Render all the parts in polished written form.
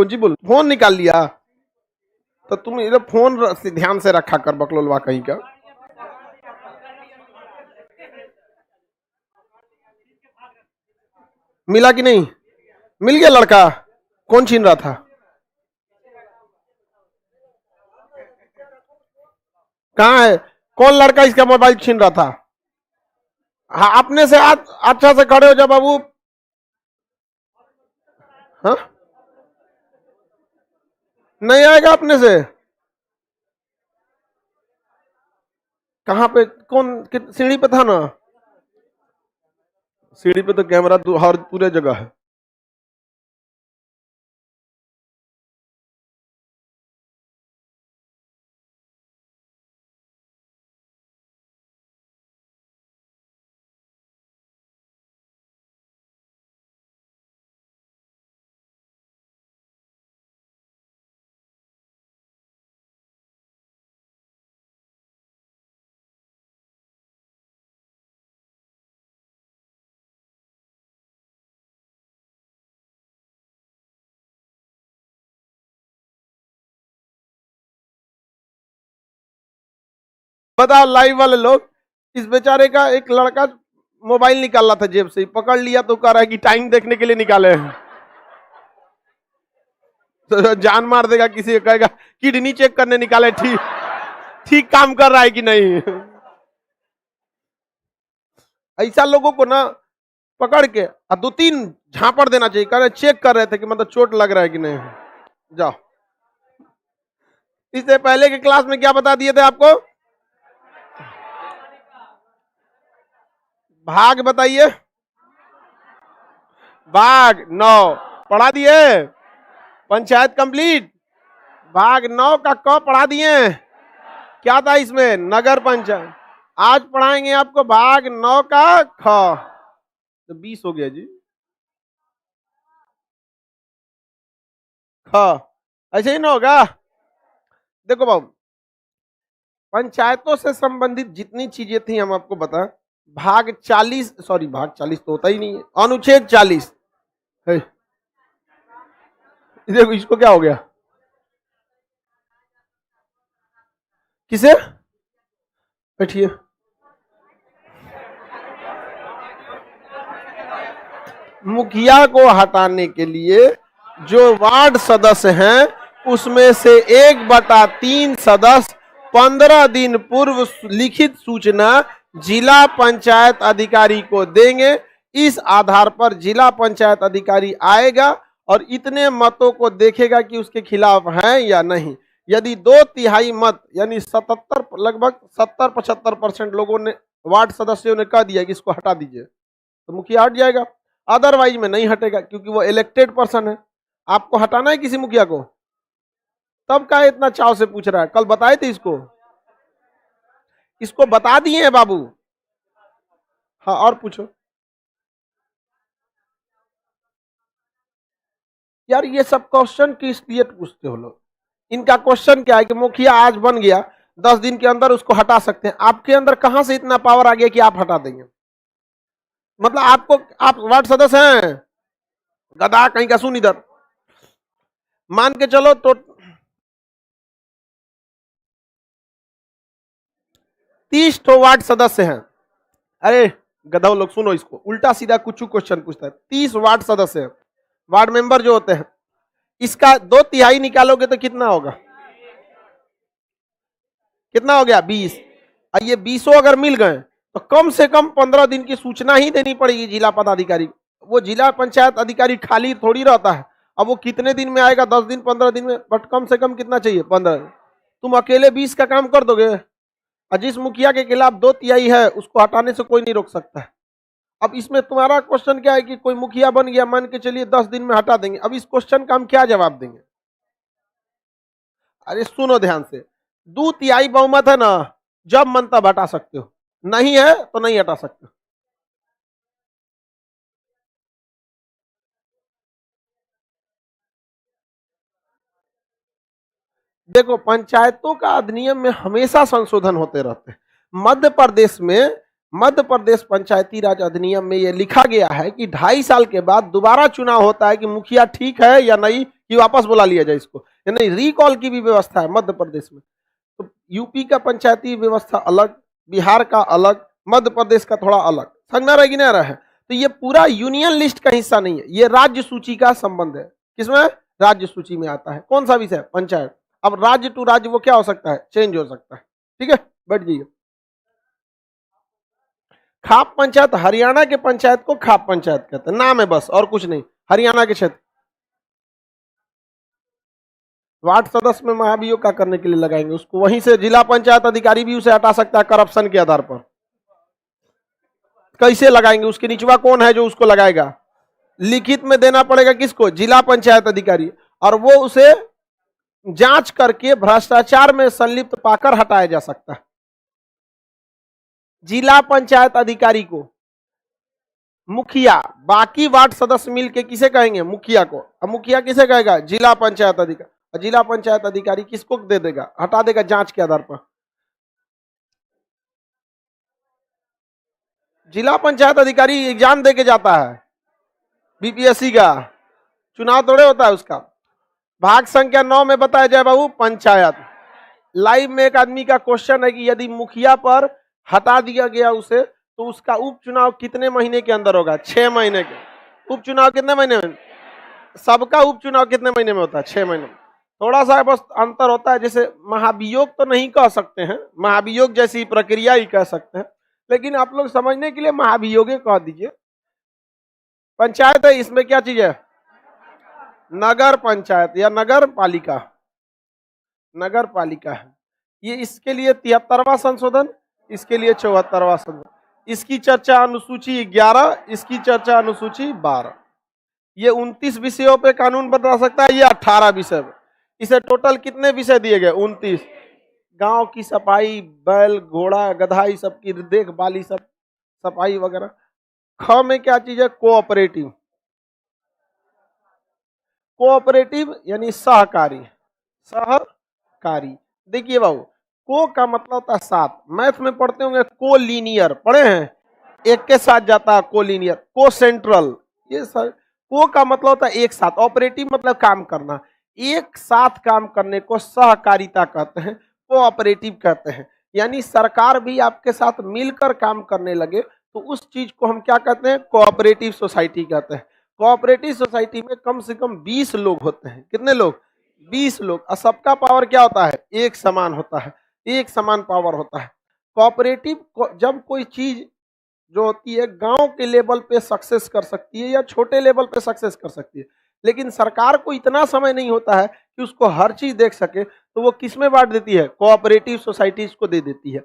कुछ बोल, फोन निकाल लिया तो तुम इधर फोन ध्यान से रखा कर बकलोलवा कहीं का। मिला कि नहीं? मिल गया लड़का? कौन छीन रहा था? कहाँ है? कौन लड़का इसका मोबाइल छीन रहा था? हाँ, अपने से अच्छा से खड़े हो जा बाबू। हाँ, नहीं आएगा अपने से। कहाँ पे? कौन? सीढ़ी पे था ना? सीढ़ी पे तो कैमरा हर पूरे जगह है। बताओ लाइव वाले लोग, इस बेचारे का एक लड़का मोबाइल निकाल रहा था जेब से, पकड़ लिया तो कह रहा है कि टाइम देखने के लिए निकाले हैं। तो जान मार देगा किसी को, कहेगा किडनी चेक करने निकाले, ठीक ठीक काम कर रहा है कि नहीं। ऐसा लोगों को ना पकड़ के और 2-3 झापड़ देना चाहिए। कह रहे चेक कर रहे थे कि मतलब चोट लग रहा है कि नहीं। जाओ। इससे पहले के क्लास में क्या बता दिए थे आपको? भाग बताइए। भाग 9 पढ़ा दिए। पंचायत कंप्लीट। भाग 9 का क पढ़ा दिए। क्या था इसमें? नगर पंचायत। आज पढ़ाएंगे आपको भाग 9 का ख। तो 20 हो गया जी। ख ऐसे ही ना होगा। देखो बाबू, पंचायतों से संबंधित जितनी चीजें थी हम आपको बता। भाग 40, सॉरी भाग 40 तो होता ही नहीं है, अनुच्छेद 40 है। देखो इसको क्या हो गया? किसे? बैठिए। मुखिया को हटाने के लिए जो वार्ड सदस्य हैं उसमें से 1/3 सदस्य 15 दिन पूर्व लिखित सूचना जिला पंचायत अधिकारी को देंगे। इस आधार पर जिला पंचायत अधिकारी आएगा और इतने मतों को देखेगा कि उसके खिलाफ है या नहीं। यदि 2/3 मत यानी 77 लगभग 70-75% लोगों ने, वार्ड सदस्यों ने कह दिया कि इसको हटा दीजिए, तो मुखिया हट जाएगा। अदरवाइज में नहीं हटेगा क्योंकि वो इलेक्टेड पर्सन है। आपको हटाना है किसी मुखिया को? तब का इतना चाव से पूछ रहा है? कल बताए थे इसको? इसको बता दिए हैं बाबू। हाँ और पूछो यार, ये सब क्वेश्चन किस लिए पूछते हो लोग? इनका क्वेश्चन क्या है कि मुखिया आज बन गया, 10 दिन के अंदर उसको हटा सकते हैं। आपके अंदर कहां से इतना पावर आ गया कि आप हटा देंगे? मतलब आपको, आप वार्ड सदस्य हैं? गधा कहीं का। सुन इधर, मान के चलो तो 30 ठो वार्ड सदस्य हैं। अरे गधा लोग सुनो, इसको उल्टा सीधा कुछ क्वेश्चन पूछता है। 30 वार्ड सदस्य हैं, वार्ड मेंबर जो होते हैं, इसका 2/3 निकालोगे तो कितना होगा? कितना हो गया? 20। और ये 20 अगर मिल गए तो कम से कम 15 दिन की सूचना ही देनी पड़ेगी जिला पदाधिकारी। वो जिला पंचायत अधिकारी खाली थोड़ी रहता है। अब वो कितने दिन में आएगा? 10 दिन 15 दिन में, बट कम से कम कितना चाहिए? 15। तुम अकेले 20 का काम कर दोगे? और जिस मुखिया के खिलाफ 2/3 है उसको हटाने से कोई नहीं रोक सकता है। अब इसमें तुम्हारा क्वेश्चन क्या है कि कोई मुखिया बन गया, मान के चलिए 10 दिन में हटा देंगे। अब इस क्वेश्चन का हम क्या जवाब देंगे? अरे सुनो ध्यान से, 2/3 बहुमत है ना, जब मन तब हटा सकते हो, नहीं है तो नहीं हटा सकते। देखो पंचायतों का अधिनियम में हमेशा संशोधन होते रहते हैं। मध्य प्रदेश में मध्य प्रदेश पंचायती राज अधिनियम में यह लिखा गया है कि 2.5 साल के बाद दोबारा चुनाव होता है कि मुखिया ठीक है या नहीं, कि वापस बुला लिया जाए इसको, या नहीं, रिकॉल की भी व्यवस्था है मध्य प्रदेश में। तो यूपी का पंचायती व्यवस्था अलग, बिहार का अलग, मध्य प्रदेश का थोड़ा अलग, समझ रहे कि नहीं रहा है। तो ये पूरा यूनियन लिस्ट का हिस्सा नहीं है, ये राज्य सूची का संबंध है। किसमें? राज्य सूची में आता है। कौन सा विषय? पंचायत। अब राज्य टू राज्य वो क्या हो सकता है? चेंज हो सकता है। ठीक है, बैठ जाइए। खाप पंचायत, हरियाणा के पंचायत को खाप पंचायत कहते हैं, नाम है बस, और कुछ नहीं। हरियाणा के क्षेत्र वार्ड सदस्य में महाभियोग क्या करने के लिए लगाएंगे उसको? वहीं से जिला पंचायत अधिकारी भी उसे हटा सकता है करप्शन के आधार पर। कैसे लगाएंगे? उसके निचवा कौन है जो उसको लगाएगा? लिखित में देना पड़ेगा किसको? जिला पंचायत अधिकारी, और वो उसे जांच करके भ्रष्टाचार में संलिप्त पाकर हटाया जा सकता है। जिला पंचायत अधिकारी को मुखिया, बाकी वार्ड सदस्य मिलके किसे कहेंगे? मुखिया को। अब मुखिया किसे कहेगा? जिला पंचायत अधिकारी। और जिला पंचायत अधिकारी किसको दे देगा? हटा देगा जांच के आधार पर। जिला पंचायत अधिकारी एग्जाम दे के जाता है बीपीएससी का, चुनाव थोड़े होता है उसका। भाग संख्या 9 में बताया जाए बाबू, पंचायत। लाइव में एक आदमी का क्वेश्चन है कि यदि मुखिया पर हटा दिया गया उसे, तो उसका उपचुनाव कितने महीने के अंदर होगा? 6 महीने के। उपचुनाव कितने महीने में? सबका उपचुनाव कितने महीने में होता है? 6 महीने में। थोड़ा सा बस अंतर होता है, जैसे महाभियोग तो नहीं कह सकते हैं, महाभियोग जैसी प्रक्रिया ही कह सकते हैं, लेकिन आप लोग समझने के लिए महाभियोगे कह दीजिए। पंचायत है, इसमें क्या चीज है? नगर पंचायत या नगर पालिका। नगर पालिका है ये। इसके लिए 73वां संशोधन, इसके लिए 74वां संशोधन। इसकी चर्चा अनुसूची 11, इसकी चर्चा अनुसूची 12। ये 29 विषयों पे कानून बना सकता है, ये 18 विषय। इसे टोटल कितने विषय दिए गए? 29। गांव की सफाई, बैल घोड़ा गधा ये सब की देखभाल, ये सब सफाई वगैरह। ख में क्या चीज है? कोऑपरेटिव। कोऑपरेटिव यानी सहकारी। सहकारी। देखिए बाबू, को का मतलब होता है साथ। मैथ में पढ़ते होंगे कोलिनियर, पढ़े हैं? एक के साथ जाता है कोलिनियर। को सेंट्रल, ये सर। को का मतलब होता है एक साथ। ऑपरेटिव मतलब काम करना। एक साथ काम करने को सहकारिता कहते हैं, कोऑपरेटिव कहते हैं। यानी सरकार भी आपके साथ मिलकर काम करने लगे तो उस चीज को हम क्या कहते हैं? कोऑपरेटिव सोसाइटी कहते हैं। कोऑपरेटिव सोसाइटी में कम से कम 20 लोग होते हैं। कितने लोग? 20 लोग। और सबका पावर क्या होता है? एक समान होता है, एक समान पावर होता है। कोऑपरेटिव जब कोई चीज जो होती है गांव के लेवल पे सक्सेस कर सकती है या छोटे लेवल पे सक्सेस कर सकती है, लेकिन सरकार को इतना समय नहीं होता है कि उसको हर चीज देख सके, तो वो किस में बांट देती है? कोऑपरेटिव सोसाइटीज को दे देती है।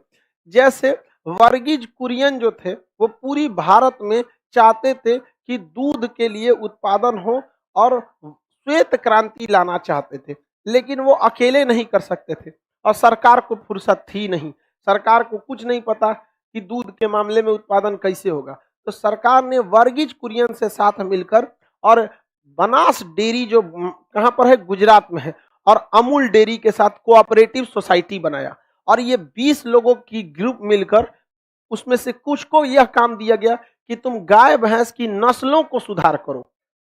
जैसे वर्गीज कुरियन जो थे, वो पूरी भारत में चाहते थे कि दूध के लिए उत्पादन हो और श्वेत क्रांति लाना चाहते थे, लेकिन वो अकेले नहीं कर सकते थे और सरकार को फुर्सत थी नहीं। सरकार को कुछ नहीं पता कि दूध के मामले में उत्पादन कैसे होगा। तो सरकार ने वर्गीज कुरियन से साथ मिलकर और बनास डेयरी जो कहां पर है? गुजरात में है, और अमूल डेयरी के साथ कोऑपरेटिव सोसाइटी बनाया। और ये 20 लोगों की ग्रुप मिलकर, उसमें से कुछ को यह काम दिया गया कि तुम गाय भैंस की नस्लों को सुधार करो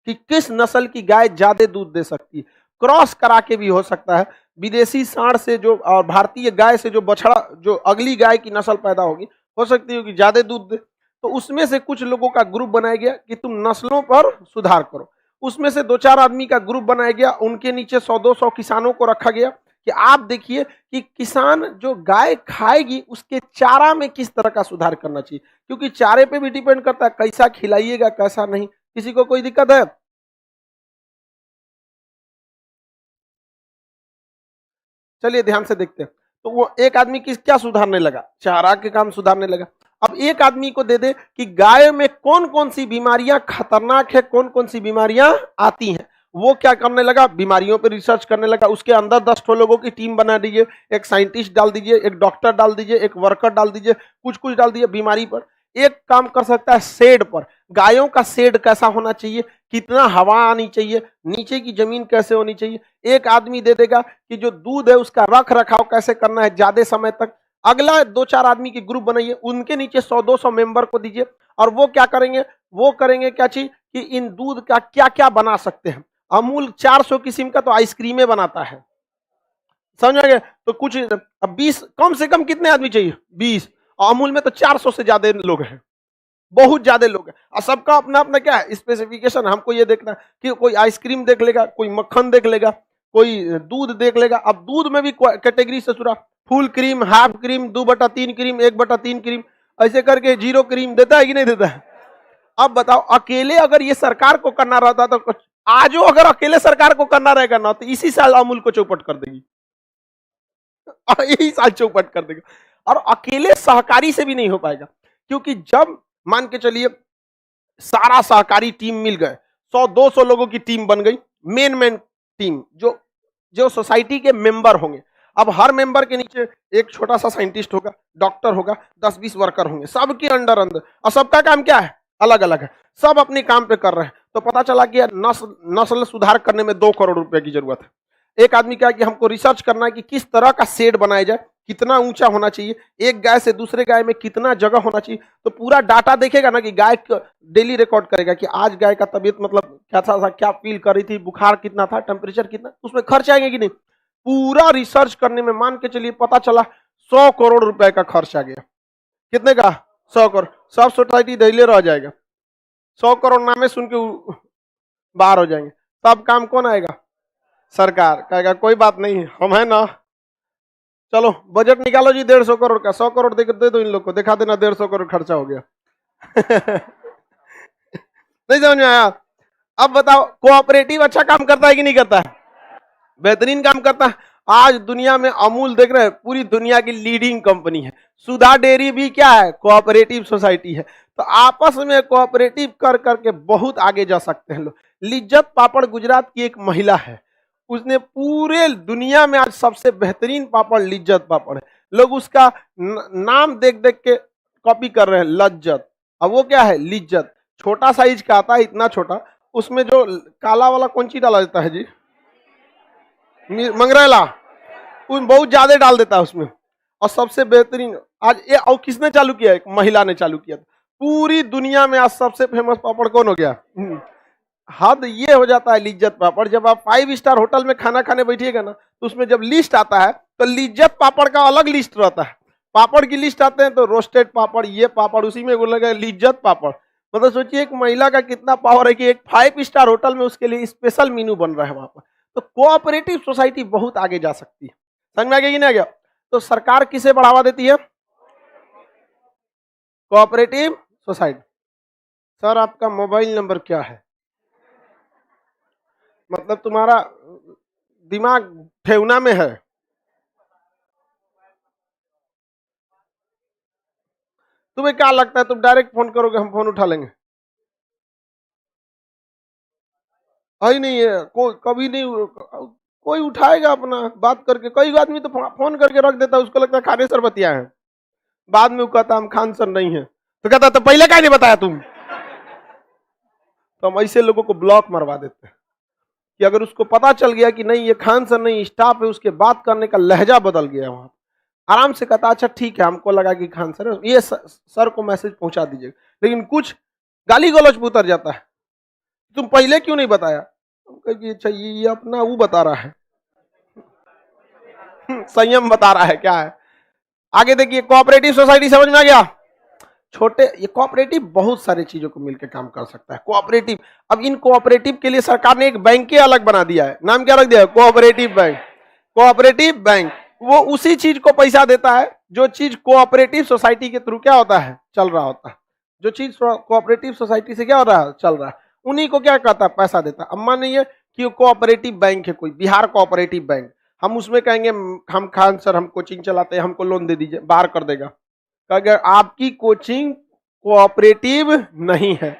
कि किस नस्ल की गाय ज्यादा दूध दे सकती है। क्रॉस करा के भी हो सकता है, विदेशी सांड से जो और भारतीय गाय से जो बछड़ा, जो अगली गाय की नस्ल पैदा होगी, हो सकती है कि ज्यादा दूध दे। तो उसमें से कुछ लोगों का ग्रुप बनाया गया कि तुम नस्लों पर सुधार करो। उसमें से 2-4 आदमी का ग्रुप बनाया गया, उनके नीचे 100-200 किसानों को रखा गया कि आप देखिए कि किसान जो गाय खाएगी उसके चारा में किस तरह का सुधार करना चाहिए, क्योंकि चारे पे भी डिपेंड करता है कैसा खिलाइएगा कैसा नहीं। किसी को कोई दिक्कत है? चलिए ध्यान से देखते हैं। तो वो एक आदमी किस क्या सुधारने लगा? चारा के काम सुधारने लगा। अब एक आदमी को दे दे कि गाय में कौन कौन सी बीमारियां खतरनाक है, कौन कौन सी बीमारियां आती हैं, वो क्या करने लगा? बीमारियों पर रिसर्च करने लगा। उसके अंदर 10 ठो लोगों की टीम बना दीजिए, एक साइंटिस्ट डाल दीजिए, एक डॉक्टर डाल दीजिए, एक वर्कर डाल दीजिए, कुछ कुछ डाल दीजिए बीमारी पर। एक काम कर सकता है शेड पर, गायों का शेड कैसा होना चाहिए, कितना हवा आनी चाहिए, नीचे की जमीन कैसे होनी चाहिए। एक आदमी दे देगा कि जो दूध है उसका रख रखाव कैसे करना है ज्यादा समय तक। अगला 2-4 आदमी के ग्रुप बनाइए, उनके नीचे 100-200 मेंबर को दीजिए, और वो क्या करेंगे, वो करेंगे क्या चीज कि इन दूध का क्या क्या बना सकते हैं। अमूल 400 किस्म का तो आइसक्रीमें बनाता है, समझ आ गया। तो कुछ अब 20 कम से कम कितने आदमी चाहिए, 20, अमूल में तो 400 से ज्यादा लोग हैं, बहुत ज्यादा लोग हैं, और सबका अपना अपना क्या है स्पेसिफिकेशन। हमको ये देखना कि कोई आइसक्रीम देख लेगा, कोई मक्खन देख लेगा, कोई दूध देख लेगा। अब दूध में भी कैटेगरी से शुरू, full cream, half cream, 2/3 cream, 1/3 cream, ऐसे करके 0 क्रीम देता है कि नहीं देता है। अब बताओ, अकेले अगर ये सरकार को करना रहता तो आज अगर अकेले सरकार को करना रहेगा ना, तो इसी साल अमूल को चौपट कर देगी, यही साल चौपट कर देगा। और अकेले सहकारी से भी नहीं हो पाएगा, क्योंकि जब मान के चलिए सारा सहकारी टीम मिल गए, 100-200 लोगों की टीम बन गई, मेन टीम जो जो सोसाइटी के मेंबर होंगे। अब हर मेंबर के नीचे एक छोटा सा साइंटिस्ट होगा, डॉक्टर होगा, 10-20 वर्कर होंगे, सबके अंडर और सबका काम क्या है, अलग अलग है, सब अपने काम पे कर रहे हैं। तो पता चला कि नस्ल सुधार करने में 2 करोड़ रुपए की जरूरत है। एक आदमी क्या कि हमको रिसर्च करना है कि किस तरह का शेड बनाया जाए, कितना ऊंचा होना चाहिए, एक गाय से दूसरे गाय में कितना जगह होना चाहिए। तो पूरा डाटा देखेगा ना कि गाय डेली रिकॉर्ड करेगा कि आज गाय का तबीयत मतलब क्या था, क्या फील कर रही थी, बुखार कितना था, टेम्परेचर कितना, उसमें खर्च आएंगे कि नहीं। पूरा रिसर्च करने में मान के चलिए पता चला 100 करोड़ रुपए का खर्च आ गया। कितने का, 100 करोड़। सब सोसाइटी दहले रह जाएगा, 100 करोड़ नामे सुन के बाहर हो जाएंगे। तब काम कौन आएगा, सरकार कहेगा कोई बात नहीं, हम है ना, चलो बजट निकालो जी 150 करोड़ का, 100 करोड़ दे दो इन लोग को, दिखा देना 150 करोड़ खर्चा हो गया। नहीं समझ में आया। अब बताओ, कोऑपरेटिव अच्छा काम करता है कि नहीं करता है, बेहतरीन काम करता है। आज दुनिया में अमूल देख रहे हैं, पूरी दुनिया की लीडिंग कंपनी है। सुधा डेयरी भी क्या है, कोऑपरेटिव सोसाइटी है। तो आपस में कोऑपरेटिव कर करके बहुत आगे जा सकते हैं लोग। लिज्जत पापड़ गुजरात की एक महिला है, उसने पूरे दुनिया में आज सबसे बेहतरीन पापड़ लिज्जत पापड़ है। लोग उसका नाम देख देख के कॉपी कर रहे हैं, लज्जत। अब वो क्या है, लिज्जत। छोटा साइज का आता है, इतना छोटा, उसमें जो काला वाला कौन सी डाला जाता है जी, मंगरेला, बहुत ज्यादा डाल देता है उसमें। और सबसे बेहतरीन आज ये, और किसने चालू किया, एक महिला ने चालू किया था। पूरी दुनिया में आज सबसे फेमस पापड़ कौन हो गया। हद ये हो जाता है लिज्जत पापड़। जब आप 5 स्टार होटल में खाना खाने बैठिएगा ना, तो उसमें जब लिस्ट आता है तो लिज्जत पापड़ का अलग लिस्ट रहता है। पापड़ की लिस्ट आते हैं तो रोस्टेड पापड़, ये पापड़, उसी में बोलेगा लिज्जत पापड़। मतलब सोचिए एक महिला का कितना पावर है कि एक 5 स्टार होटल में उसके लिए स्पेशल मेनू बन रहा है वहां पर। तो कोऑपरेटिव सोसाइटी बहुत आगे जा सकती है। समझ में आ गया कि नहीं आ गया। तो सरकार किसे बढ़ावा देती है, कोऑपरेटिव सोसाइटी। सर आपका मोबाइल नंबर क्या है, मतलब तुम्हारा दिमाग ठेवना में है। तुम्हें क्या लगता है तुम डायरेक्ट फोन करोगे हम फोन उठा लेंगे, है नहीं है, कभी नहीं कोई उठाएगा अपना बात करके। कई आदमी तो फोन करके रख देता है, उसको लगता है खाने सर बतिया है, बाद में वो कहता हम खान सर नहीं है, तो कहता तो पहले क्या नहीं बताया तुम। तो हम ऐसे लोगों को ब्लॉक मरवा देते हैं कि अगर उसको पता चल गया कि नहीं ये खान सर नहीं स्टाफ है, उसके बात करने का लहजा बदल गया, वहां आराम से कहता अच्छा ठीक है, हमको लगा कि खान सर है, ये सर को मैसेज पहुंचा दीजिएगा। लेकिन कुछ गाली गलौज में उतर जाता है, तुम पहले क्यों नहीं बताया। अच्छा ये अपना वो बता रहा है, संयम बता रहा है क्या है। आगे देखिए, कोऑपरेटिव सोसाइटी समझ में आ गया। छोटे ये कोऑपरेटिव बहुत सारी चीजों को मिलकर काम कर सकता है। कोऑपरेटिव, अब इन कोऑपरेटिव के लिए सरकार ने एक बैंक के अलग बना दिया है, नाम क्या रख दिया है, कोऑपरेटिव बैंक। कोऑपरेटिव बैंक वो उसी चीज को पैसा देता है जो चीज कोऑपरेटिव सोसाइटी के थ्रू क्या होता है, चल रहा होता है। जो चीज कोऑपरेटिव सोसाइटी से क्या हो रहा है, चल रहा है, उन्हीं को क्या कहता है, पैसा देता है। अब मान लीजिए कि कोऑपरेटिव बैंक है कोई, बिहार कोऑपरेटिव बैंक, हम उसमें कहेंगे हम खान सर हम कोचिंग चलाते हैं, हमको लोन दे दीजिए, बाहर कर देगा। अगर आपकी कोचिंग कोऑपरेटिव नहीं है,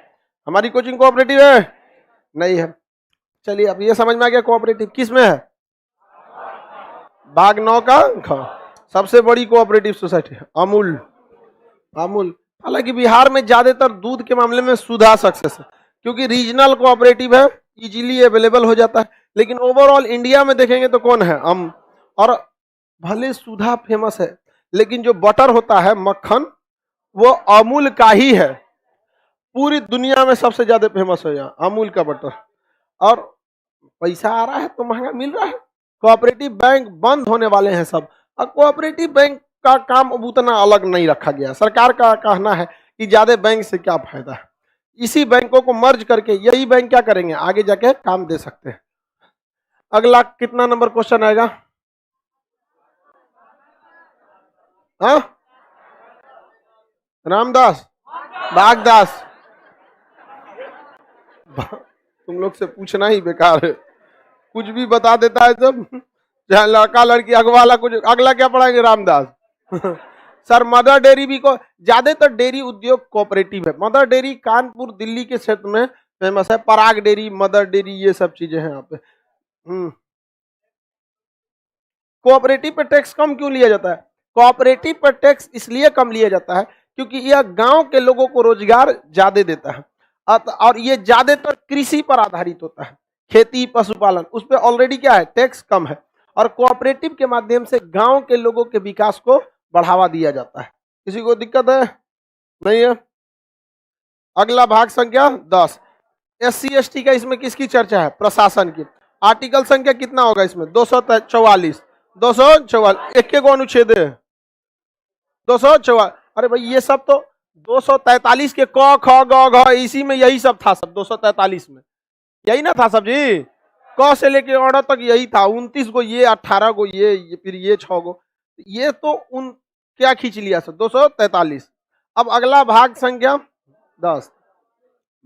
हमारी कोचिंग कोऑपरेटिव है नहीं है। चलिए अब ये समझ में आ गया कोऑपरेटिव किस में है, भाग 9 का सबसे बड़ी कोऑपरेटिव सोसाइटी है अमूल। अमूल हालांकि बिहार में ज्यादातर दूध के मामले में सुधा सक्सेस है, क्योंकि रीजनल कोऑपरेटिव है, इजीली अवेलेबल हो जाता है। लेकिन ओवरऑल इंडिया में देखेंगे तो कौन है, और भले सुधा फेमस है, लेकिन जो बटर होता है मक्खन, वो अमूल का ही है। पूरी दुनिया में सबसे ज्यादा फेमस है यहाँ अमूल का बटर। और पैसा आ रहा है तो महंगा मिल रहा है। कोऑपरेटिव बैंक बंद होने वाले हैं सब। और कोऑपरेटिव बैंक का काम अब उतना अलग नहीं रखा गया। सरकार का कहना है कि ज्यादा बैंक से क्या फायदा है, इसी बैंकों को मर्ज करके यही बैंक क्या करेंगे, आगे जाके काम दे सकते हैं। अगला कितना नंबर क्वेश्चन आएगा? हाँ, रामदास, बागदास, तुम लोग से पूछना ही बेकार है, कुछ भी बता देता है सब। चाहे लड़का लड़की अगवाला कुछ, अगला क्या पढ़ाएंगे? रामदास। सर मदर डेयरी भी को, ज्यादातर डेयरी उद्योग कोऑपरेटिव है। मदर डेयरी कानपुर दिल्ली के क्षेत्र में फेमस है। पराग डेयरी, मदर डेयरी, ये सब चीजें हैं यहाँ पे। कोऑपरेटिव पे टैक्स कम क्यों लिया जाता है? कोऑपरेटिव पर टैक्स इसलिए कम लिया जाता है क्योंकि यह गांव के लोगों को रोजगार ज्यादा देता है और ये ज्यादातर कृषि पर आधारित होता है, खेती पशुपालन, उस पर ऑलरेडी क्या है, टैक्स कम है। और कोऑपरेटिव के माध्यम से गांव के लोगों के विकास को बढ़ावा दिया जाता है। किसी को दिक्कत है? नहीं है। अगला भाग संख्या 10, SC/ST का इसमें किसकी चर्चा है? प्रशासन की। आर्टिकल संख्या कितना होगा इसमें? 244। 244 एक को अनुच्छेद है 244। अरे भाई ये सब तो 243 के क ख ग घ इसी में यही सब था सब। 243 में यही ना था सब जी, क से लेके ऑर्डर तक यही था। 29 को ये, 18 को ये फिर ये 6 को, ये तो उन क्या खींच लिया सब 243। अब अगला भाग संख्या 10,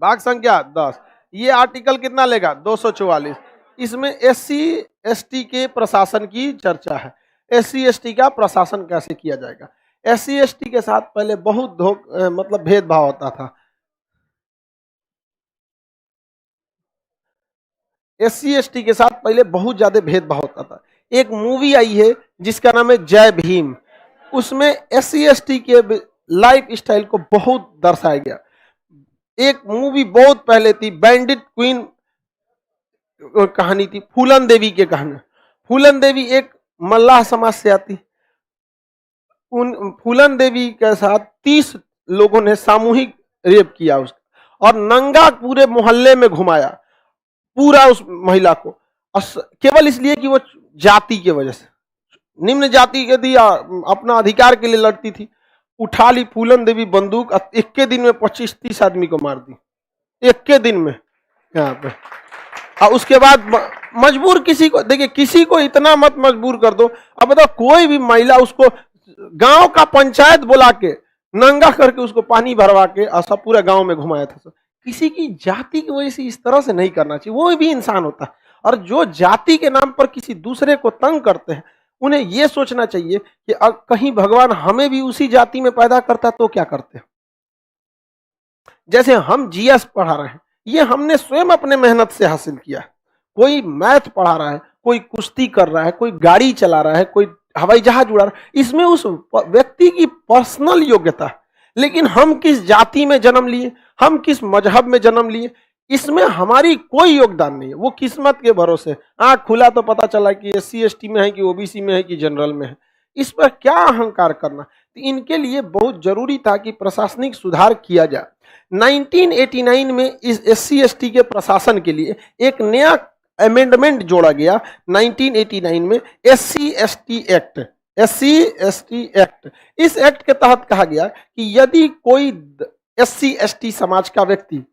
भाग संख्या 10, ये आर्टिकल कितना लेगा? 244। इसमें SC/ST के प्रशासन की चर्चा है। SC/ST का प्रशासन कैसे किया जाएगा? SC/ST के साथ पहले बहुत मतलब भेदभाव होता था। SC/ST के साथ पहले बहुत ज्यादा भेदभाव होता था। एक मूवी आई है जिसका नाम है जय भीम, उसमें SC/ST के लाइफ स्टाइल को बहुत दर्शाया गया। एक मूवी बहुत पहले थी, बैंडिट क्वीन कहानी थी, फूलन देवी की कहानी। फूलन देवी एक मल्लाह समाज से आती। उन फूलन देवी के साथ 30 लोगों ने सामूहिक रेप किया उसका, और नंगा पूरे मोहल्ले में घुमाया पूरा उस महिला को, केवल इसलिए कि वो जाति की वजह से, निम्न जाति के थी, अपना अधिकार के लिए लड़ती थी। उठा ली फूलन देवी बंदूक, एक के दिन में 25-30 आदमी को मार दी, एक के दिन में यहाँ पे। और उसके बाद मजबूर किसी को, देखिए किसी को इतना मत मजबूर कर दो। अब बताओ कोई भी महिला, उसको गांव का पंचायत बुला के नंगा करके उसको पानी भरवा के सब पूरा गांव में घुमाया था। किसी की जाति की वजह से इस तरह से नहीं करना चाहिए, वो भी इंसान होता है। और जो जाति के नाम पर किसी दूसरे को तंग करते हैं, उन्हें यह सोचना चाहिए कि कहीं भगवान हमें भी उसी जाति में पैदा करता तो क्या करते हैं। जैसे हम GS पढ़ा रहे हैं, ये हमने स्वयं अपने मेहनत से हासिल किया। कोई मैथ पढ़ा रहा है, कोई कुश्ती कर रहा है, कोई गाड़ी चला रहा है, कोई हवाई जहाज उड़ा रहा है, इसमें उस व्यक्ति की पर्सनल योग्यता है। लेकिन हम किस जाति में जन्म लिए, हम किस मजहब में जन्म लिए, इसमें हमारी कोई योगदान नहीं है। वो किस्मत के भरोसे, आंख खुला तो पता चला कि SC/ST में है कि OBC में है कि जनरल में है। इस पर क्या अहंकार करना। तो इनके लिए बहुत जरूरी था कि प्रशासनिक सुधार किया जाए। 1989 में इस SC/ST के प्रशासन के लिए एक नया अमेंडमेंट जोड़ा गया। 1989 में SC/ST एक्ट, SC/ST एक्ट, इस एक्ट के तहत कहा गया कि यदि कोई SC/ST समाज का व्यक्ति,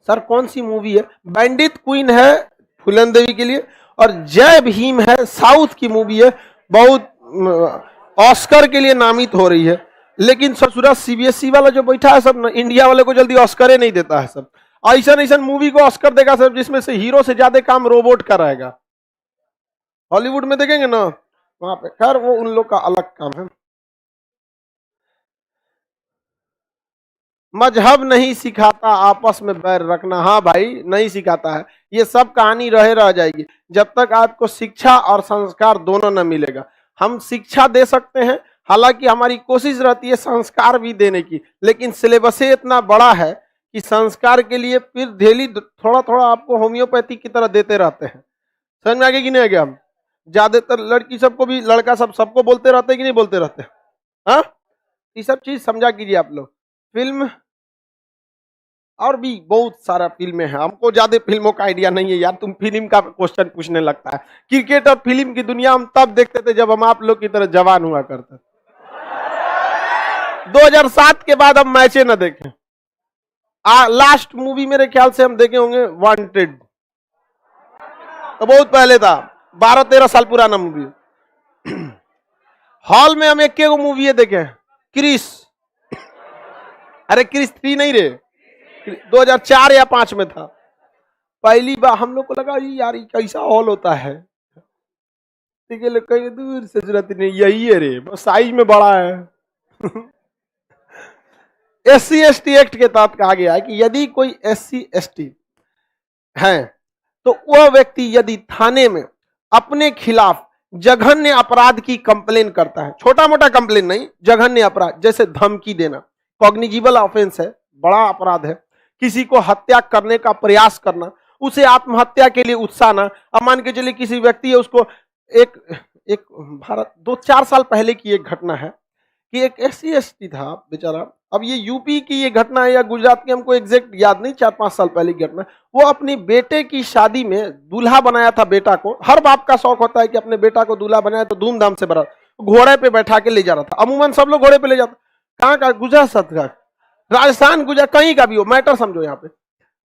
सर कौन सी मूवी है? बैंडिट क्वीन है फूलन देवी के लिए, और जय भीम है साउथ की मूवी है, बहुत ऑस्कर के लिए नामित हो रही है। लेकिन ससुरा CBSE वाला जो बैठा है सब, इंडिया वाले को जल्दी ऑस्कर नहीं देता है सब। ऐसा मूवी को ऑस्कर देगा सब जिसमें से हीरो से ज्यादा काम रोबोट का रहेगा। हॉलीवुड में देखेंगे ना वहां पे, खैर वो उन लोग का अलग काम है। मजहब नहीं सिखाता आपस में बैर रखना। हाँ भाई नहीं सिखाता है, ये सब कहानी रह जाएगी जब तक आपको शिक्षा और संस्कार दोनों न मिलेगा। हम शिक्षा दे सकते हैं, हालांकि हमारी कोशिश रहती है संस्कार भी देने की, लेकिन सिलेबस इतना बड़ा है कि संस्कार के लिए फिर डेली थोड़ा थोड़ा आपको होम्योपैथी की तरह देते रहते हैं। समझ में आ गया कि नहीं आ गया? ज्यादातर लड़की सबको भी लड़का सबको बोलते रहते कि नहीं बोलते रहते? हाँ, ये सब चीज समझा कीजिए आप लोग। फिल्म और भी बहुत सारा फिल्में हैं, हमको ज्यादा फिल्मों का आइडिया नहीं है यार, तुम फिल्म का क्वेश्चन पूछने लगता है। क्रिकेट और फिल्म की दुनिया हम तब देखते थे जब हम आप लोग की तरह जवान हुआ करते। 2007 के बाद हम मैचें न देखें। लास्ट मूवी मेरे ख्याल से हम देखे होंगे वांटेड, तो बहुत पहले था, 12-13 साल पुराना मूवी। हॉल में हम एक मूवी देखे, क्रिस। अरे क्रिस 3 नहीं रे, 2004 या 5 में था। पहली बार हम लोग को लगा यार ये कैसा हॉल होता है, ठीक है, कहीं दूर से जरूरत नहीं, यही है रे, बस साइज में बड़ा है। SC/ST एक्ट के तहत कहा गया है कि यदि कोई SC/ST है तो वह व्यक्ति यदि थाने में अपने खिलाफ जघन्य अपराध की कंप्लेन करता है, छोटा मोटा कंप्लेन नहीं, जघन्य अपराध, जैसे धमकी देना, कॉग्निजिबल ऑफेंस है, बड़ा अपराध है, किसी को हत्या करने का प्रयास करना, उसे आत्महत्या के लिए उकसाना। अब मान के चलिए किसी व्यक्ति है, उसको एक भारत 2-4 साल पहले की एक घटना है कि एक SC/ST था बेचारा, अब ये यूपी की ये घटना है या गुजरात की हमको एग्जैक्ट याद नहीं, 4-5 साल पहले की घटना। वो अपनी बेटे की शादी में दूल्हा बनाया था बेटा को। हर बाप का शौक होता है कि अपने बेटा को दूल्हा बनाए तो धूमधाम से बना, घोड़े पे बैठा के ले जा रहा था। अमूमन सब लोग घोड़े पे ले जाते, कहाँ का, गुजरात का, राजस्थान, गुजरात, कहीं का भी हो, मैटर समझो यहाँ पे।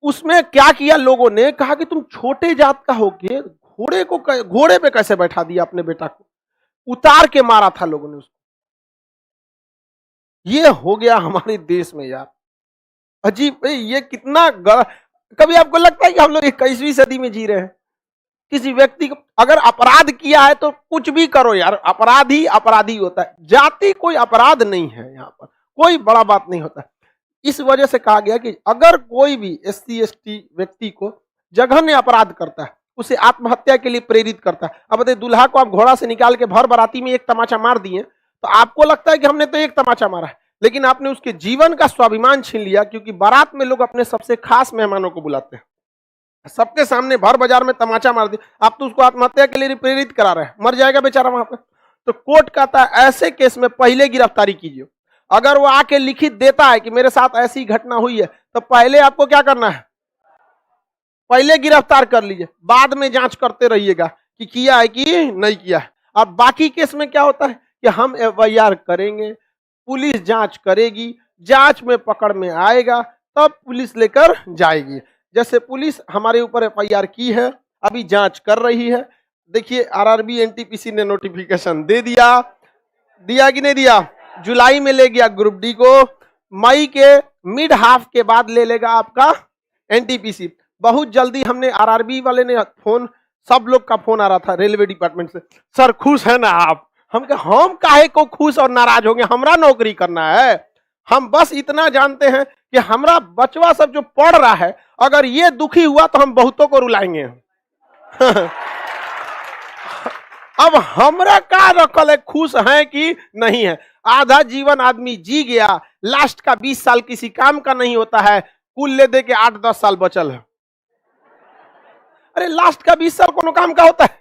उसमें क्या किया लोगों ने, कहा कि तुम छोटे जात का होके घोड़े पे कैसे बैठा दिया अपने बेटा को, उतार के मारा था लोगों ने उसको। ये हो गया हमारे देश में यार, अजीब। ये कितना कभी आपको लगता है कि हम लोग 21वीं सदी में जी रहे हैं? किसी व्यक्ति को अगर अपराध किया है तो कुछ भी करो यार, अपराधी अपराधी होता है, जाति कोई अपराध नहीं है, यहाँ पर कोई बड़ा बात नहीं होता है। इस वजह से कहा गया कि अगर कोई भी SC/ST व्यक्ति को जघन्य अपराध करता है, उसे आत्महत्या के लिए प्रेरित करता है। अब बताइए, दूल्हा को आप घोड़ा से निकाल के भर बाराती में एक तमाचा मार दिए, तो आपको लगता है कि हमने तो एक तमाचा मारा है, लेकिन आपने उसके जीवन का स्वाभिमान छीन लिया। क्योंकि बारात में लोग अपने सबसे खास मेहमानों को बुलाते हैं, सबके सामने भर बाजार में तमाचा मार दिया, आप तो उसको आत्महत्या के लिए प्रेरित करा रहे हैं, मर जाएगा बेचारा वहां पर। तो कोर्ट कहता है ऐसे केस में पहले गिरफ्तारी कीजिए। अगर वो आके लिखित देता है कि मेरे साथ ऐसी घटना हुई है, तो पहले आपको क्या करना है, पहले गिरफ्तार कर लीजिए, बाद में जांच करते रहिएगा कि किया है कि नहीं किया है। अब बाकी केस में क्या होता है कि हम FIR करेंगे, पुलिस जांच करेगी, जांच में पकड़ में आएगा, तब पुलिस लेकर जाएगी। जैसे पुलिस हमारे ऊपर FIR की है, अभी जांच कर रही है। देखिए RRB NTPC ने नोटिफिकेशन दे दिया कि नहीं दिया? जुलाई में ले गया ग्रुप डी को, मई के मिड हाफ के बाद ले लेगा आपका NTPC। बहुत जल्दी हमने RRB वाले ने फोन, सब लोग का फोन आ रहा था रेलवे डिपार्टमेंट से, सर खुश है ना आप? हम काहे को खुश और नाराज होंगे, हमरा नौकरी करना है। हम बस इतना जानते हैं कि हमरा बचवा सब जो पढ़ रहा है, अगर ये दुखी हुआ तो हम बहुतों को रुलाएंगे। अब हमरा का रखल है, खुश है कि नहीं है? आधा जीवन आदमी जी गया, लास्ट का 20 साल किसी काम का नहीं होता है, कुल ले दे के 8-10 साल बचल है। अरे लास्ट का 20 साल कोनो काम का होता है?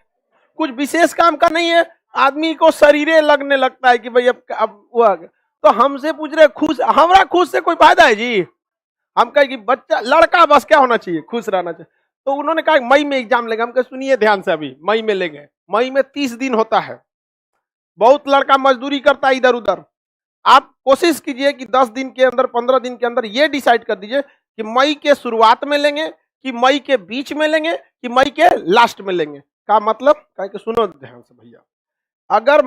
कुछ विशेष काम का नहीं है, आदमी को शरीरे लगने लगता है कि भाई अब वो, तो हमसे पूछ रहे खुश, हमरा खुश से कोई फायदा है जी? हम कहे कि बच्चा लड़का बस क्या होना चाहिए, खुश रहना चाहिए। तो उन्होंने कहा मई में एग्जाम लेंगे। हम कहे सुनिए ध्यान से, अभी मई में लेंगे, मई में 30 दिन होता है, बहुत लड़का मजदूरी करता है इधर उधर। आप कोशिश कीजिए कि 10 दिन के अंदर, 15 दिन के अंदर ये डिसाइड कर दीजिए कि मई के शुरुआत में लेंगे, कि मई के बीच में लेंगे, कि मई के लास्ट में लेंगे। का मतलब कहे कि सुनो ध्यान से भैया, अगर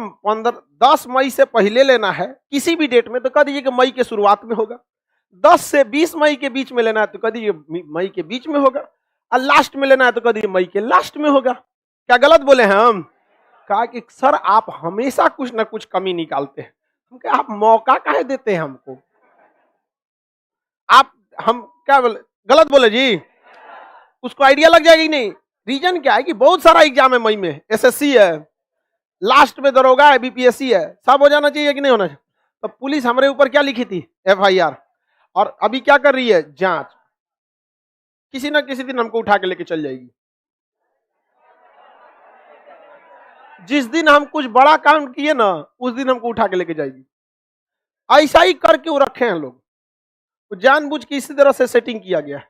10 मई से पहले लेना है किसी भी डेट में, तो कह दीजिए कि मई के शुरुआत में होगा। 10 से 20 मई के बीच में लेना है तो कह दीजिए मई के बीच में होगा, और लास्ट में लेना है तो कह दीजिए मई के लास्ट में होगा। क्या गलत बोले हैं हम? कहा कि सर आप हमेशा कुछ ना कुछ कमी निकालते हैं। हम कहा आप मौका काहे देते हैं हमको? आप हम क्या बोले, गलत बोले जी? उसको आइडिया लग जाएगी नहीं। रीजन क्या है कि बहुत सारा एग्जाम है मई में, SSC है, लास्ट में दरोगा है, BPSC है, सब हो जाना चाहिए कि नहीं होना चाहिए? तो पुलिस हमारे ऊपर क्या लिखी थी, FIR, और अभी क्या कर रही है, जांच। किसी ना किसी दिन हमको उठा के लेके चल जाएगी। जिस दिन हम कुछ बड़ा काम किए ना, उस दिन हमको उठा के लेके जाएगी। ऐसा ही करके वो रखे हैं लोग, तो जानबूझ के इसी तरह से सेटिंग किया गया है।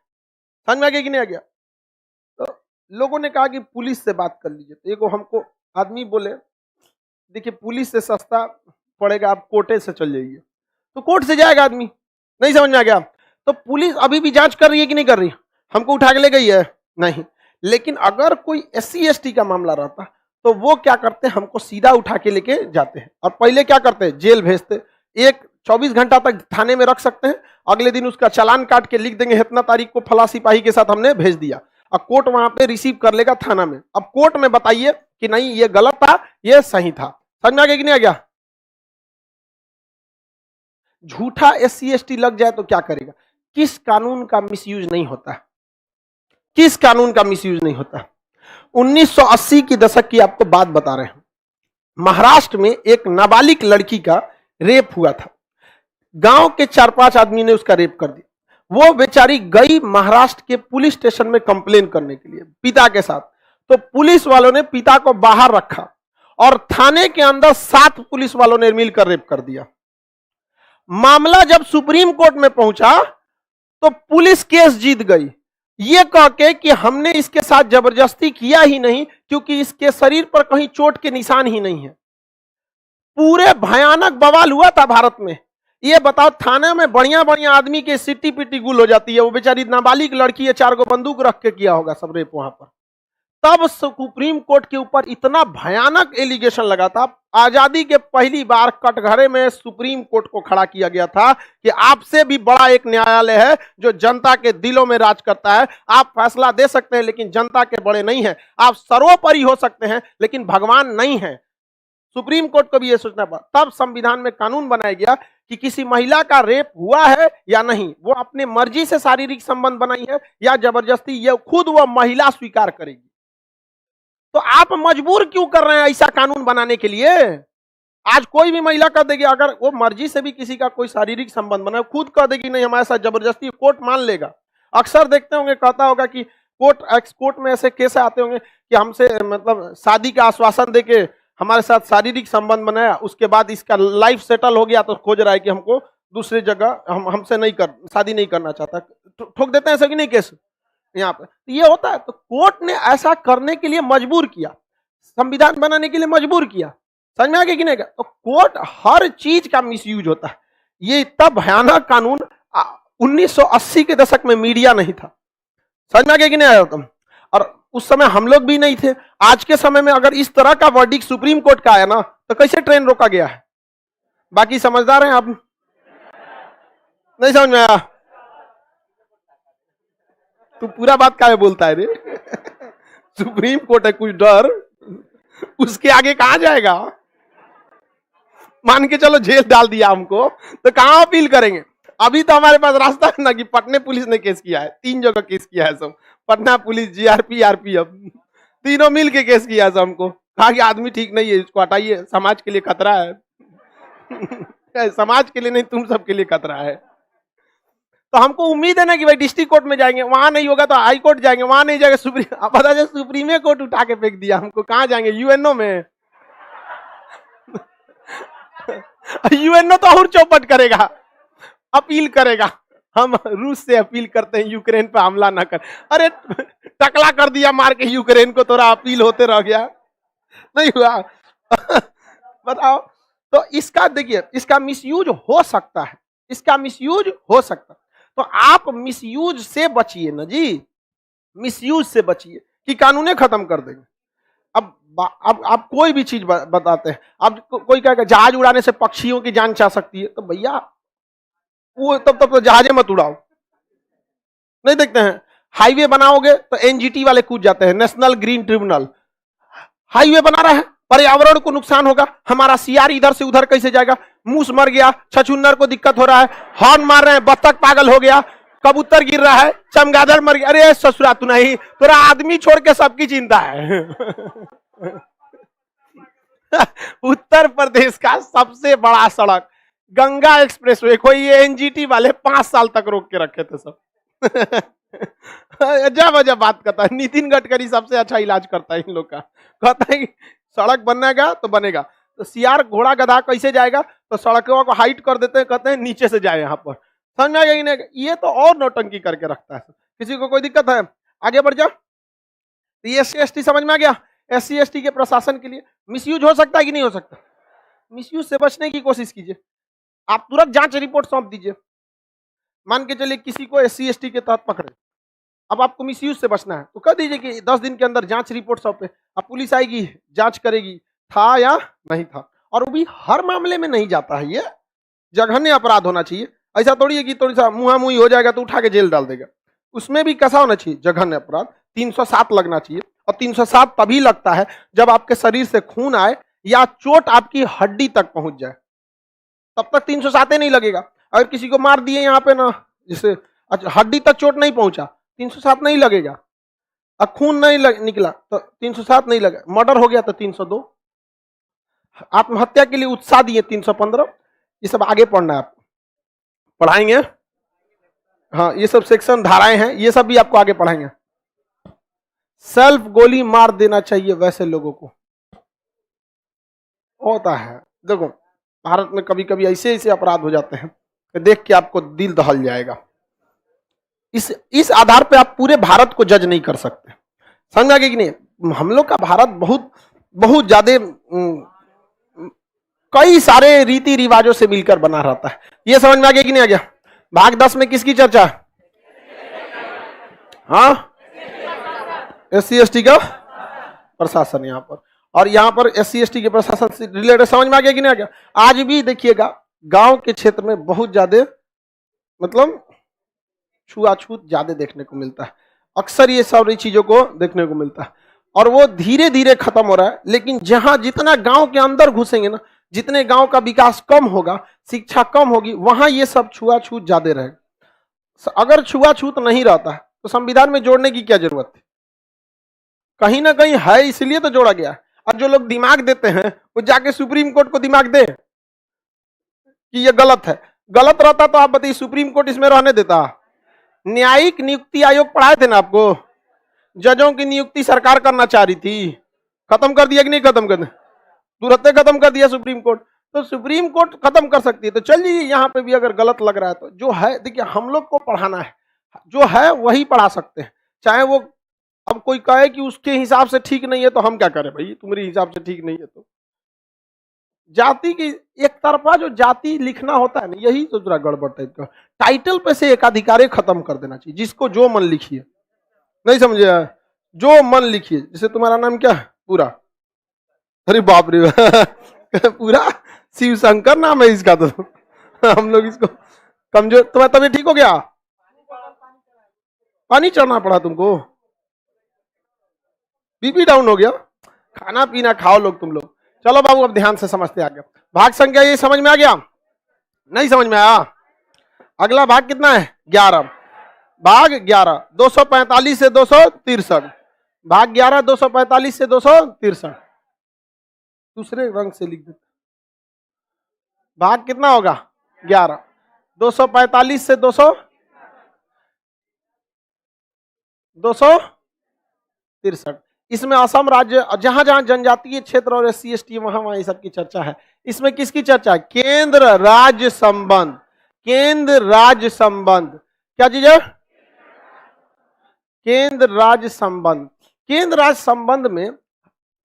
समझ में आ गया कि नहीं आ गया? तो लोगों ने कहा कि पुलिस से बात कर लीजिए, तो एगो हमको आदमी बोले, देखिए पुलिस से सस्ता पड़ेगा, आप कोर्टे से चल जाइए। तो कोर्ट से जाएगा आदमी, नहीं समझ में आ गया? तो पुलिस अभी भी जांच कर रही है कि नहीं कर रही? हमको उठा के ले गई है? नहीं। लेकिन अगर कोई SC ST का मामला रहता तो वो क्या करते, हमको सीधा उठा के लेके जाते हैं, और पहले क्या करते, जेल भेजते, एक 24 घंटा तक थाने में रख सकते हैं, अगले दिन उसका चालान काट के लिख देंगे इतना तारीख को फला सिपाही के साथ हमने भेज दिया, और कोर्ट वहां पे रिसीव कर लेगा थाना में। अब कोर्ट में बताइए कि नहीं ये गलत था, ये सही था। समझ में आ गया कि नहीं आ गया? झूठा SC ST लग जाए तो क्या करेगा? किस कानून का मिसयूज नहीं होता? किस कानून का मिसयूज नहीं होता? 1980 की दशक की आपको बात बता रहे हैं। महाराष्ट्र में एक नाबालिग लड़की का रेप हुआ था। गांव के 4-5 आदमी ने उसका रेप कर दिया। वो बेचारी गई महाराष्ट्र के पुलिस स्टेशन में कंप्लेन करने के लिए पिता के साथ। तो पुलिस वालों ने पिता को बाहर रखा और थाने के अंदर 7 पुलिस वालों ने मिलकर रेप कर दिया। मामला जब सुप्रीम कोर्ट में पहुंचा तो पुलिस केस जीत गई, ये कह के कि हमने इसके साथ जबरदस्ती किया ही नहीं, क्योंकि इसके शरीर पर कहीं चोट के निशान ही नहीं है। पूरे भयानक बवाल हुआ था भारत में। ये बताओ, थाने में बढ़िया बढ़िया आदमी के सिट्टी पिट्टी गुल हो जाती है, वो बेचारी नाबालिग लड़की है, 4 गो बंदूक रख के किया होगा सब रेप वहां पर। तब सुप्रीम कोर्ट के ऊपर इतना भयानक एलिगेशन लगा था। आजादी के पहली बार कटघरे में सुप्रीम कोर्ट को खड़ा किया गया था कि आपसे भी बड़ा एक न्यायालय है जो जनता के दिलों में राज करता है। आप फैसला दे सकते हैं लेकिन जनता के बड़े नहीं हैं। आप सर्वोपरि हो सकते हैं लेकिन भगवान नहीं है। सुप्रीम कोर्ट को भी यह सोचना पड़ा। तब संविधान में कानून बनाया गया कि किसी महिला का रेप हुआ है या नहीं, वो अपने मर्जी से शारीरिक संबंध बनाई है या जबरदस्ती, ये खुद वो महिला स्वीकार करेगी। तो आप मजबूर क्यों कर रहे हैं ऐसा कानून बनाने के लिए? आज कोई भी महिला कह देगी, अगर वो मर्जी से भी किसी का कोई शारीरिक संबंध बना, खुद कह देगी नहीं हमारे साथ जबरदस्ती, कोर्ट मान लेगा। अक्सर देखते होंगे, कहता होगा कि कोर्ट एक्स-कोर्ट में ऐसे केस आते होंगे कि हमसे मतलब शादी का आश्वासन देके हमारे साथ शारीरिक संबंध बनाया, उसके बाद इसका लाइफ सेटल हो गया तो खोज रहा है कि हमको दूसरी जगह हमसे नहीं कर शादी नहीं करना चाहता, ठोक देते हैं ऐसा कि नहीं केस यहाँ पे। तो ये होता है। तो कोर्ट ने ऐसा करने के लिए मजबूर किया, संविधान बनाने के लिए मजबूर किया। समझ में आ गया कि नहीं? तो कोर्ट हर चीज का मिसयूज होता है। ये इतना भयानक कानून 1980 के दशक में मीडिया नहीं था। समझ में आ गया कि नहीं आया? और उस समय हम लोग भी नहीं थे। आज के समय में अगर इस तरह का वर्डिक्ट सुप्रीम कोर्ट का आया ना, तो कैसे ट्रेन रोका गया है? बाकी समझदार हैं आप? नहीं समझ में आया? तू पूरा बात काहे बोलता है रे? सुप्रीम कोर्ट है, कुछ डर उसके आगे कहां जाएगा? मान के चलो जेल डाल दिया हमको, तो कहां अपील करेंगे? अभी तो हमारे पास रास्ता है ना कि पटना पुलिस ने केस किया है, 3 जगह केस किया है सब, पटना पुलिस, GRP, RPF, तीनों मिल के केस किया है सब। हमको कहा कि आदमी ठीक नहीं है, इसको हटाइए, समाज के लिए खतरा है। समाज के लिए नहीं, तुम सबके लिए खतरा है। तो हमको उम्मीद है ना कि भाई डिस्ट्रिक्ट कोर्ट में जाएंगे, वहां नहीं होगा तो हाई कोर्ट जाएंगे, वहां नहीं जाएगा सुप्रीम, पता चला सुप्रीम कोर्ट उठा के फेंक दिया हमको। कहां जाएंगे? UNO में। UNO तो और चौपट करेगा, अपील करेगा, हम रूस से अपील करते हैं यूक्रेन पे हमला ना कर। अरे टकला कर दिया मार के यूक्रेन को, तोरा अपील होते रह गया, नहीं हुआ। बताओ। तो इसका देखिए, इसका मिसयूज हो सकता है, इसका मिसयूज हो सकता है। तो आप मिसयूज से बचिए ना जी, मिसयूज से बचिए कि कानूने खत्म कर देंगे। अब आप कोई भी चीज बताते हैं, अब कोई कहेगा जहाज उड़ाने से पक्षियों की जान जा सकती है, तो भैया वो तब तो जहाजे मत उड़ाओ। नहीं देखते हैं, हाईवे बनाओगे तो NGT वाले कूद जाते हैं, नेशनल ग्रीन ट्रिब्यूनल। हाईवे बना रहा है, पर्यावरण को नुकसान होगा, हमारा CR इधर से उधर कैसे जाएगा? मूस मर गया, छछुन्नर को दिक्कत हो रहा है, हॉर्न मार रहे हैं, बत्तख पागल हो गया, कबूतर गिर रहा है, चमगादड़ मर गया। अरे ससुरा तू नहीं, तोरा आदमी छोड़ के सबकी चिंता है। उत्तर प्रदेश का सबसे बड़ा सड़क गंगा एक्सप्रेसवे को ये NGT वाले 5 साल तक रोक के रखे थे सब। अजब अजब बात करता है। नितिन गडकरी सबसे अच्छा इलाज करता है इन लोग का। कहता है सड़क बनेगा तो बनेगा, तो सियार घोड़ा गधा कैसे जाएगा, तो सड़कों को हाइट कर देते हैं, कहते हैं नीचे से जाए यहाँ पर। समझ में आ गया कि नहीं? ये तो और नौटंकी करके रखता है। किसी को कोई दिक्कत है? आगे बढ़ जाओ। ये SC/ST समझ में आ गया। SC/ST के प्रशासन के लिए मिसयूज हो सकता है कि नहीं हो सकता? मिसयूज से बचने की कोशिश कीजिए, आप तुरंत जांच रिपोर्ट सौंप दीजिए। मान के चलिए किसी को SC/ST के तहत पकड़े, अब आपको मिसयूज से बचना है तो कह दीजिए कि 10 दिन के अंदर जांच रिपोर्ट सौंपे, अब पुलिस आएगी जांच करेगी था या नहीं था। और वो भी हर मामले में नहीं जाता है, ये जघन्य अपराध होना चाहिए। ऐसा थोड़ी है कि थोड़ी सा मुंहा मुही हो जाएगा तो उठा के जेल डाल देगा, उसमें भी कैसा होना चाहिए, जघन्य अपराध। 307 लगना चाहिए, और 307 तभी लगता है जब आपके शरीर से खून आए या चोट आपकी हड्डी तक पहुंच जाए, तब तक 307 नहीं लगेगा। अगर किसी को मार दिए यहाँ पे ना, जैसे हड्डी तक चोट नहीं पहुंचा, 307 नहीं लगेगा। अब खून नहीं निकला तो 307 नहीं लगा। मर्डर हो गया तो 302। आत्महत्या के लिए उत्साह दिए 315। ये सब आगे पढ़ना है, आपको पढ़ाएंगे। हाँ, ये सब सेक्शन धाराएं हैं, ये सब भी आपको आगे पढ़ाएंगे। सेल्फ गोली मार देना चाहिए वैसे लोगों को, होता है। देखो भारत में कभी कभी ऐसे ऐसे अपराध हो जाते हैं, देख के आपको दिल दहल जाएगा। इस आधार पे आप पूरे भारत को जज नहीं कर सकते। समझ आ गया कि नहीं? हम लोग का भारत बहुत ज्यादा कई सारे रीति रिवाजों से मिलकर बना रहता है। ये समझ में आ गया कि नहीं आ गया? भाग 10 में किसकी चर्चा? हाँ, SC/ST का प्रशासन यहाँ पर, और यहाँ पर SC/ST के प्रशासन से रिलेटेड समझ में आ गया कि नहीं आ गया? आज भी देखिएगा गांव के क्षेत्र में बहुत ज्यादा मतलब छुआछूत ज्यादा देखने को मिलता है, अक्सर ये सारी चीजों को देखने को मिलता है, और वो धीरे धीरे खत्म हो रहा है। लेकिन जहां जितना गांव के अंदर घुसेंगे ना, जितने गांव का विकास कम होगा, शिक्षा कम होगी, वहां ये सब छुआछूत ज्यादा रहेगा। अगर छुआछूत नहीं रहता है तो संविधान में जोड़ने की क्या जरूरत थी? कहीं ना कहीं है, इसलिए तो जोड़ा गया। और जो लोग दिमाग देते हैं वो जाके सुप्रीम कोर्ट को दिमाग दे कि ये गलत है। गलत रहता तो आप बताइए सुप्रीम कोर्ट इसमें रहने देता? न्यायिक नियुक्ति आयोग पढ़ाए थे ना आपको, जजों की नियुक्ति सरकार करना चाह रही थी, खत्म कर दिया कि नहीं खत्म कर दिया? तुरंत खत्म कर दिया सुप्रीम कोर्ट। तो सुप्रीम कोर्ट खत्म कर सकती है, तो चलिए यहाँ पे भी अगर गलत लग रहा है तो जो है, देखिए हम लोग को पढ़ाना है, जो है वही पढ़ा सकते हैं। चाहे वो अब कोई कहे कि उसके हिसाब से ठीक नहीं है तो हम क्या करें भाई, तुम्हारे हिसाब से ठीक नहीं है तो। जाति की एक तरफा जो जाति लिखना होता है ना, यही तो जरा गड़बड़ टाइप का। टाइटल पे से एकाधिकार खत्म कर देना चाहिए, जिसको जो मन लिखिए। नहीं समझे? जो मन लिखिए। जैसे तुम्हारा नाम क्या है पूरा? अरे बाप रे पूरा शिव शंकर नाम है इसका तो हम लोग इसको कमजोर। तुम्हारा तबीयत ठीक हो गया? पानी चढ़ना पड़ा तुमको? बीपी डाउन हो गया? खाना पीना खाओ लोग तुम लोग। चलो बाबू अब ध्यान से समझते आगे। भाग संख्या ये समझ में आ गया? नहीं समझ में आया? अगला भाग कितना है? 11। भाग 11 245 से 263। भाग 11 245 से 263। दूसरे रंग से लिख देते। भाग कितना होगा? 11 245 से 263। इसमें असम राज्य, जहां जहां जनजातीय क्षेत्र और SC/ST वहां वहां ये सब की चर्चा है। इसमें किसकी चर्चा है? केंद्र राज्य संबंध। केंद्र राज्य संबंध क्या चीज है? केंद्र राज्य संबंध। केंद्र राज्य संबंध में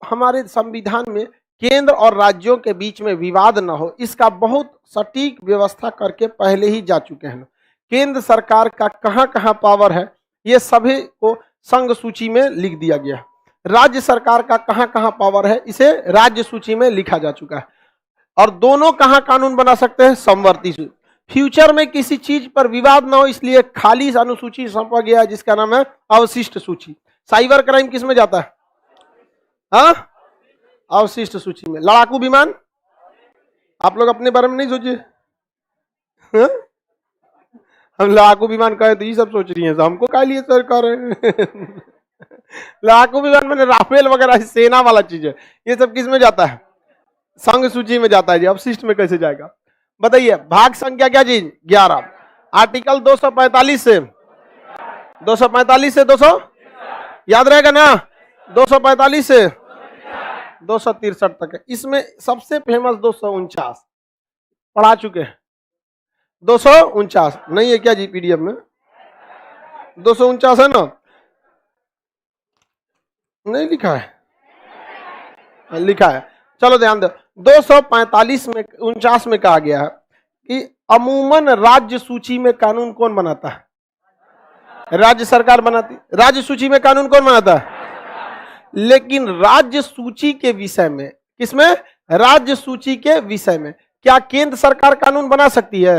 हमारे संविधान में केंद्र और राज्यों के बीच में विवाद न हो, इसका बहुत सटीक व्यवस्था करके पहले ही जा चुके हैं। केंद्र सरकार का कहां कहां पावर है ये सभी को संघ सूची में लिख दिया गया है। राज्य सरकार का कहां कहां पावर है इसे राज्य सूची में लिखा जा चुका है। और दोनों कहां कानून बना सकते हैं? समवर्ती सूची। फ्यूचर में किसी चीज पर विवाद ना हो इसलिए खाली अनुसूची सौंपा गया है जिसका नाम है अवशिष्ट सूची। साइबर क्राइम किस में जाता है? हाँ, अवशिष्ट सूची में। लड़ाकू विमान, आप लोग अपने बारे में नहीं सोचिए। हम लड़ाकू विमान कहे तो ये सब सोच रही है हमको क्या लिए सरकार है लड़ाकू विमान मैंने राफेल वगैरह सेना वाला चीज है, ये सब किस में जाता है? संघ सूची में जाता है जी। अवशिष्ट में कैसे जाएगा बताइए? भाग संख्या क्या चीज? 11। आर्टिकल 245 से 200 याद रहेगा ना? 245 से 263 तक है। इसमें सबसे फेमस 249 पढ़ा चुके हैं। 249 नहीं है क्या जी पीडीएफ में? 249 है ना? नहीं लिखा है? लिखा है। चलो ध्यान दो। 245 में 49 में कहा गया है कि अमूमन राज्य सूची में कानून कौन बनाता है? राज्य सरकार बनाती। राज्य सूची में कानून कौन बनाता है? लेकिन राज्य सूची के विषय में, किसमें? राज्य सूची के विषय में क्या केंद्र सरकार कानून बना सकती है?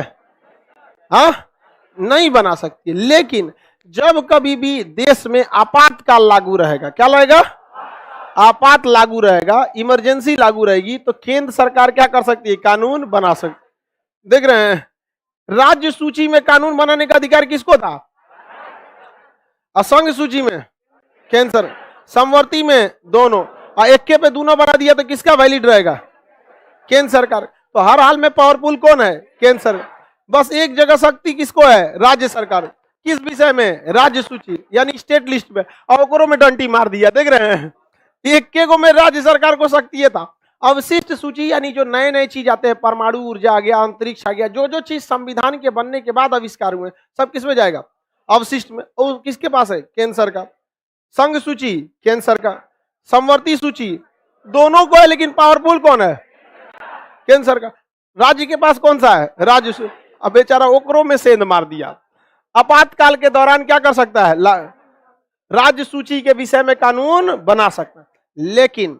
हाँ, नहीं बना सकती। लेकिन जब कभी भी देश में आपातकाल लागू रहेगा, क्या लगेगा? आपात लागू रहेगा, इमरजेंसी लागू रहेगी, तो केंद्र सरकार क्या कर सकती है? कानून बना सकती। देख रहे हैं, राज्य सूची में कानून बनाने का अधिकार किसको था? असंघ सूची में केंद्र, समवर्ती में दोनों, और एक पे दोनों बना दिया तो किसका वैलिड रहेगा? केंद्र सरकार। तो हर हाल में पावरफुल कौन है? केंद्र सरकार। बस एक जगह शक्ति किसको है? राज्य सरकार। किस विषय में? राज्य सूची यानी स्टेट लिस्ट में, और ओकरों में डंटी मार दिया। देख रहे हैं, एक के को में राज्य सरकार को शक्ति था। अवशिष्ट सूची यानी जो नए नए चीज आते हैं, परमाणु ऊर्जा आ गया, अंतरिक्ष आ गया, जो जो चीज संविधान के बनने के बाद आविष्कार हुए, सब किस में जाएगा? अवशिष्ट में। और किसके पास है? केंद्र सरकार। संघ सूची केंद्र सरकार, समवर्ती सूची दोनों को है, लेकिन पावरफुल कौन है? केंद्र सरकार। राज्य के पास कौन सा है? राज्य सूची। अब बेचारा ओकरों में सेंध मार दिया। आपातकाल के दौरान क्या कर सकता है? राज्य सूची के विषय में कानून बना सकता है। लेकिन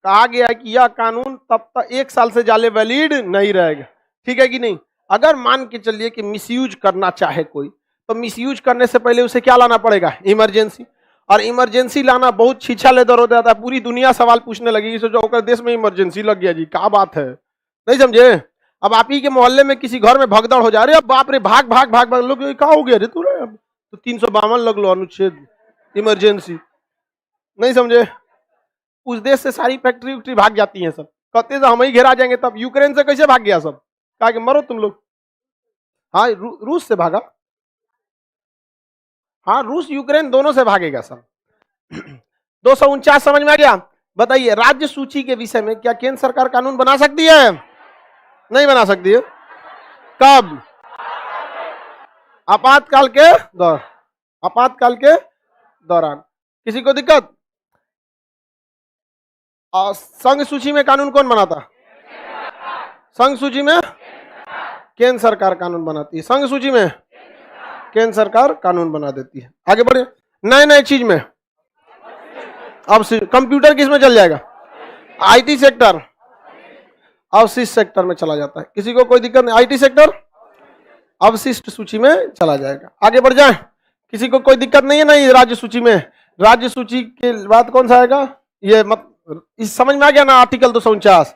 कहा गया है कि यह कानून तब तक 1 साल से ज्यादा वैलिड नहीं रहेगा। ठीक है कि नहीं? अगर मान के चलिए कि मिसयूज करना चाहे कोई, तो मिसयूज करने से पहले उसे क्या लाना पड़ेगा? इमरजेंसी। और इमरजेंसी लाना बहुत छीछा लेदर हो जाता है। पूरी दुनिया सवाल पूछने लगी, सोचो देश में इमरजेंसी लग गया जी, क्या बात है, नहीं समझे? अब आप ही के मोहल्ले में किसी घर में भगदड़ हो जा रही है, बाप रे, भाग भाग भाग भाग, लोग क्या हो गया रे तू? तो 352 लग लो, अनुच्छेद इमरजेंसी, नहीं समझे? उस देश से सारी फैक्ट्री वैक्ट्री भाग जाती हैं सब, कहते हैं हम ही घेरा जाएंगे। तब यूक्रेन से कैसे भाग गया सब? कहा कि मरो तुम लोग। हाँ, रूस से भागा। हाँ, रूस यूक्रेन दोनों से भागेगा सब। 249 समझ में आ गया? बताइए, राज्य सूची के विषय में क्या केंद्र सरकार कानून बना सकती है? नहीं बना सकती है। कब? आपातकाल के दौरान। आपातकाल के दौरान। किसी को दिक्कत? संघ सूची में कानून कौन बनाता? संघ सूची में केंद्र सरकार कानून बनाती है। संघ सूची में केंद्र सरकार कानून बना देती है। आगे बढ़े। नए नए चीज में अब कंप्यूटर किस में चल जाएगा? आईटी सेक्टर, अवशिष्ट सेक्टर में चला जाता है। किसी को कोई दिक्कत नहीं? आईटी सेक्टर अवशिष्ट सूची में चला जाएगा। आगे बढ़ जाए। किसी को कोई दिक्कत नहीं है? नहीं, राज्य सूची में। राज्य सूची के बाद कौन सा आएगा? ये इस समझ में आ गया ना? आर्टिकल 249।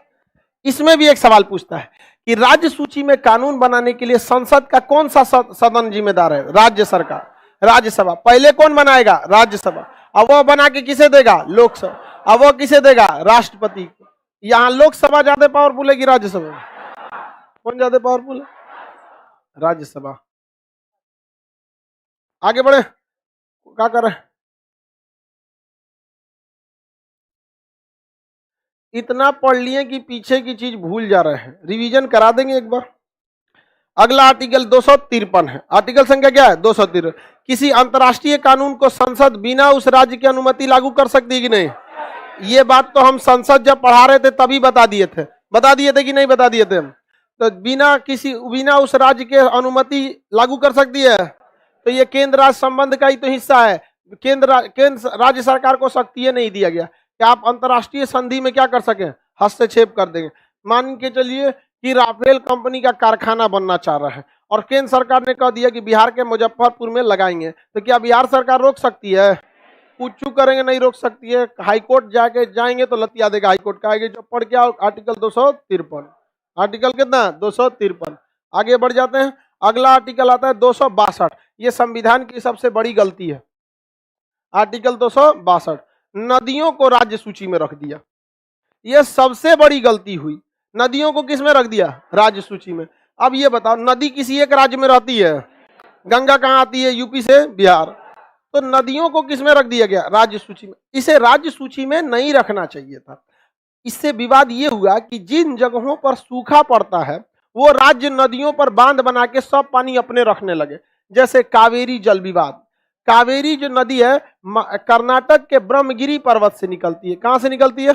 इसमें भी एक सवाल पूछता है कि राज्य सूची में कानून बनाने के लिए संसद का कौन सा सदन जिम्मेदार है? राज्य सरकार, राज्यसभा। पहले कौन बनाएगा? राज्यसभा। अब वो बना के किसे देगा? लोकसभा। अब वो किसे देगा? राष्ट्रपति को। यहाँ लोकसभा ज्यादा पावरफुल है कि राज्यसभा? कौन ज्यादा पावरफुल है? राज्यसभा। आगे बढ़े। क्या कर रहे हैं? इतना पढ़ लिए कि पीछे की चीज भूल जा रहे हैं। रिवीजन करा देंगे एक बार। अगला आर्टिकल 253 है। आर्टिकल संख्या क्या है? 253। किसी अंतर्राष्ट्रीय कानून को संसद बिना उस राज्य की अनुमति लागू कर सकती है कि नहीं? ये बात तो हम संसद जब पढ़ा रहे थे तभी बता दिए थे। बता दिए थे कि नहीं बता दिए थे हम? तो बिना उस राज्य के अनुमति लागू कर सकती है। तो ये केंद्र राज्य संबंध का ही तो हिस्सा है। केंद्र राज्य सरकार को शक्ति नहीं दिया गया कि आप अंतर्राष्ट्रीय संधि में क्या कर सकें? हस्तक्षेप कर देंगे। मान के चलिए कि राफेल कंपनी का कारखाना बनना चाह रहा है और केंद्र सरकार ने कह दिया कि बिहार के मुजफ्फरपुर में लगाएंगे, तो क्या बिहार सरकार रोक सकती है? कुछ करेंगे नहीं रोक सकती है। हाईकोर्ट जाएंगे तो लतिया देगा हाईकोर्ट का। आगे जो पढ़ के आर्टिकल 253। आर्टिकल कितना? 253। आगे बढ़ जाते हैं। अगला आर्टिकल आता है 262। ये संविधान की सबसे बड़ी गलती है। आर्टिकल 262, नदियों को राज्य सूची में रख दिया। यह सबसे बड़ी गलती हुई। नदियों को किस में रख दिया? राज्य सूची में। अब ये बताओ, नदी किसी एक राज्य में रहती है? गंगा कहाँ आती है? यूपी से बिहार। तो नदियों को किसमें रख दिया गया? राज्य सूची में। इसे राज्य सूची में नहीं रखना चाहिए था। इससे विवाद ये हुआ कि जिन जगहों पर सूखा पड़ता है वो राज्य नदियों पर बांध बना के सब पानी अपने रखने लगे। जैसे कावेरी जल विवाद। कावेरी जो नदी है कर्नाटक के ब्रह्मगिरी पर्वत से निकलती है। कहां से निकलती है?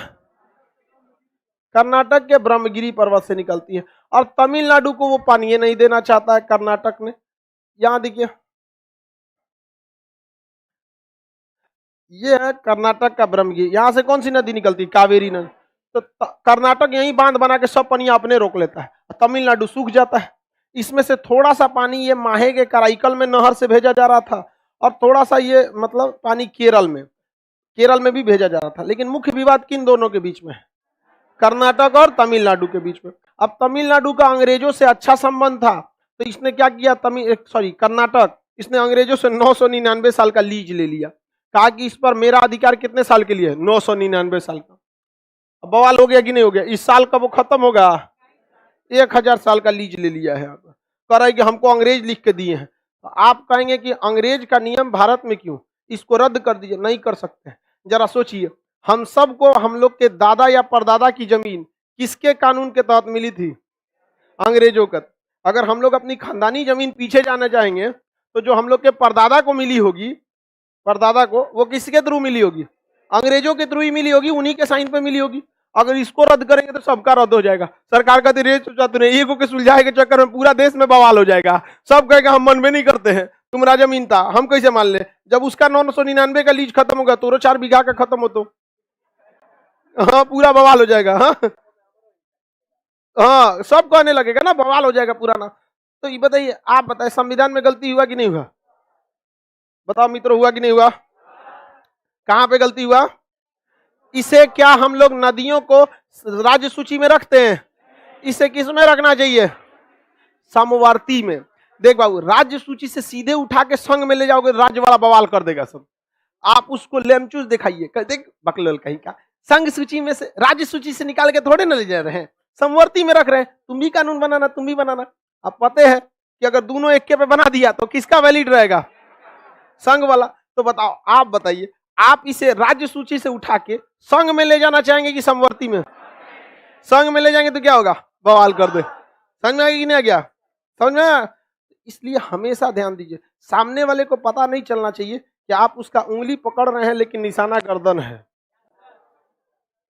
कर्नाटक के ब्रह्मगिरी पर्वत से निकलती है। और तमिलनाडु को वो पानी नहीं देना चाहता है कर्नाटक ने। यहां देखिए, ये है कर्नाटक का ब्रह्मगिरी। यहां से कौन सी नदी निकलती है? कावेरी नदी। तो कर्नाटक यही बांध बना के सब पानी अपने रोक लेता है, तमिलनाडु सूख जाता है। इसमें से थोड़ा सा पानी ये माहे के कराईकल में नहर से भेजा जा रहा था, और थोड़ा सा ये मतलब पानी केरल में भी भेजा जा रहा था। लेकिन मुख्य विवाद किन दोनों के बीच में है? कर्नाटक और तमिलनाडु के बीच में। अब तमिलनाडु का अंग्रेजों से अच्छा संबंध था, तो इसने क्या किया? कर्नाटक, इसने अंग्रेजों से 999 साल का लीज ले लिया। कहा कि इस पर मेरा अधिकार कितने साल के लिए? 999 साल का। अब बवाल हो गया कि नहीं हो गया? इस साल का वो खत्म होगा, 1000 साल का लीज ले लिया है। कह रहा है कि हमको अंग्रेज लिख के दिए हैं। तो आप कहेंगे कि अंग्रेज का नियम भारत में क्यों, इसको रद्द कर दीजिए। नहीं कर सकते। जरा सोचिए, हम सबको हम लोग के दादा या परदादा की जमीन किसके कानून के तहत मिली थी? अंग्रेजों का। अगर हम लोग अपनी खानदानी जमीन पीछे जाना चाहेंगे तो जो हम लोग के परदादा को मिली होगी, परदादा को, वो किसके थ्रू मिली होगी? अंग्रेजों के थ्रू ही मिली होगी, उन्हीं के साइन पे मिली होगी। अगर इसको रद्द करेंगे तो सबका रद्द हो जाएगा। सरकार का एगो के सुलझाए के चक्कर में पूरा देश में बवाल हो जाएगा। सब कहेगा हम मन में नहीं करते हैं, तुम्हारा जमीन था, हम कैसे मान ले? जब उसका 999 का लीज खत्म होगा तो 4 बीघा का खत्म हो तो हाँ पूरा बवाल हो जाएगा। हाँ सब कहने लगेगा ना, बवाल हो जाएगा पूरा ना। तो ये बताइए, आप बताइए संविधान में गलती हुआ कि नहीं हुआ? बताओ मित्रों, हुआ कि नहीं हुआ? कहां पे गलती हुआ? इसे क्या हम लोग नदियों को राज्य सूची में रखते हैं? इसे किस में रखना चाहिए? समवर्ती में। देख बाबू, राज्य सूची से सीधे उठा के संघ में ले जाओगे, राज्य वाला बवाल कर देगा सब। आप उसको लेमचूस दिखाइए, देख बकलोल कहीं का, संघ सूची में से, राज्य सूची से निकाल के थोड़े ना ले जा रहे हैं, समवर्ती में रख रहे हैं। तुम भी कानून बनाना, तुम भी बनाना। अब पता है कि अगर दोनों एक के पे बना दिया तो किसका वैलिड रहेगा? संघ वाला। तो बताओ, आप बताइए, आप इसे राज्य सूची से उठा के संघ में ले जाना चाहेंगे कि समवर्ती में? संघ में ले जाएंगे तो क्या होगा? बवाल कर दे। समझ में आ गया कि नहीं आ गया? समझ में? इसलिए हमेशा ध्यान दीजिए, सामने वाले को पता नहीं चलना चाहिए कि आप उसका उंगली पकड़ रहे हैं लेकिन निशाना गर्दन है।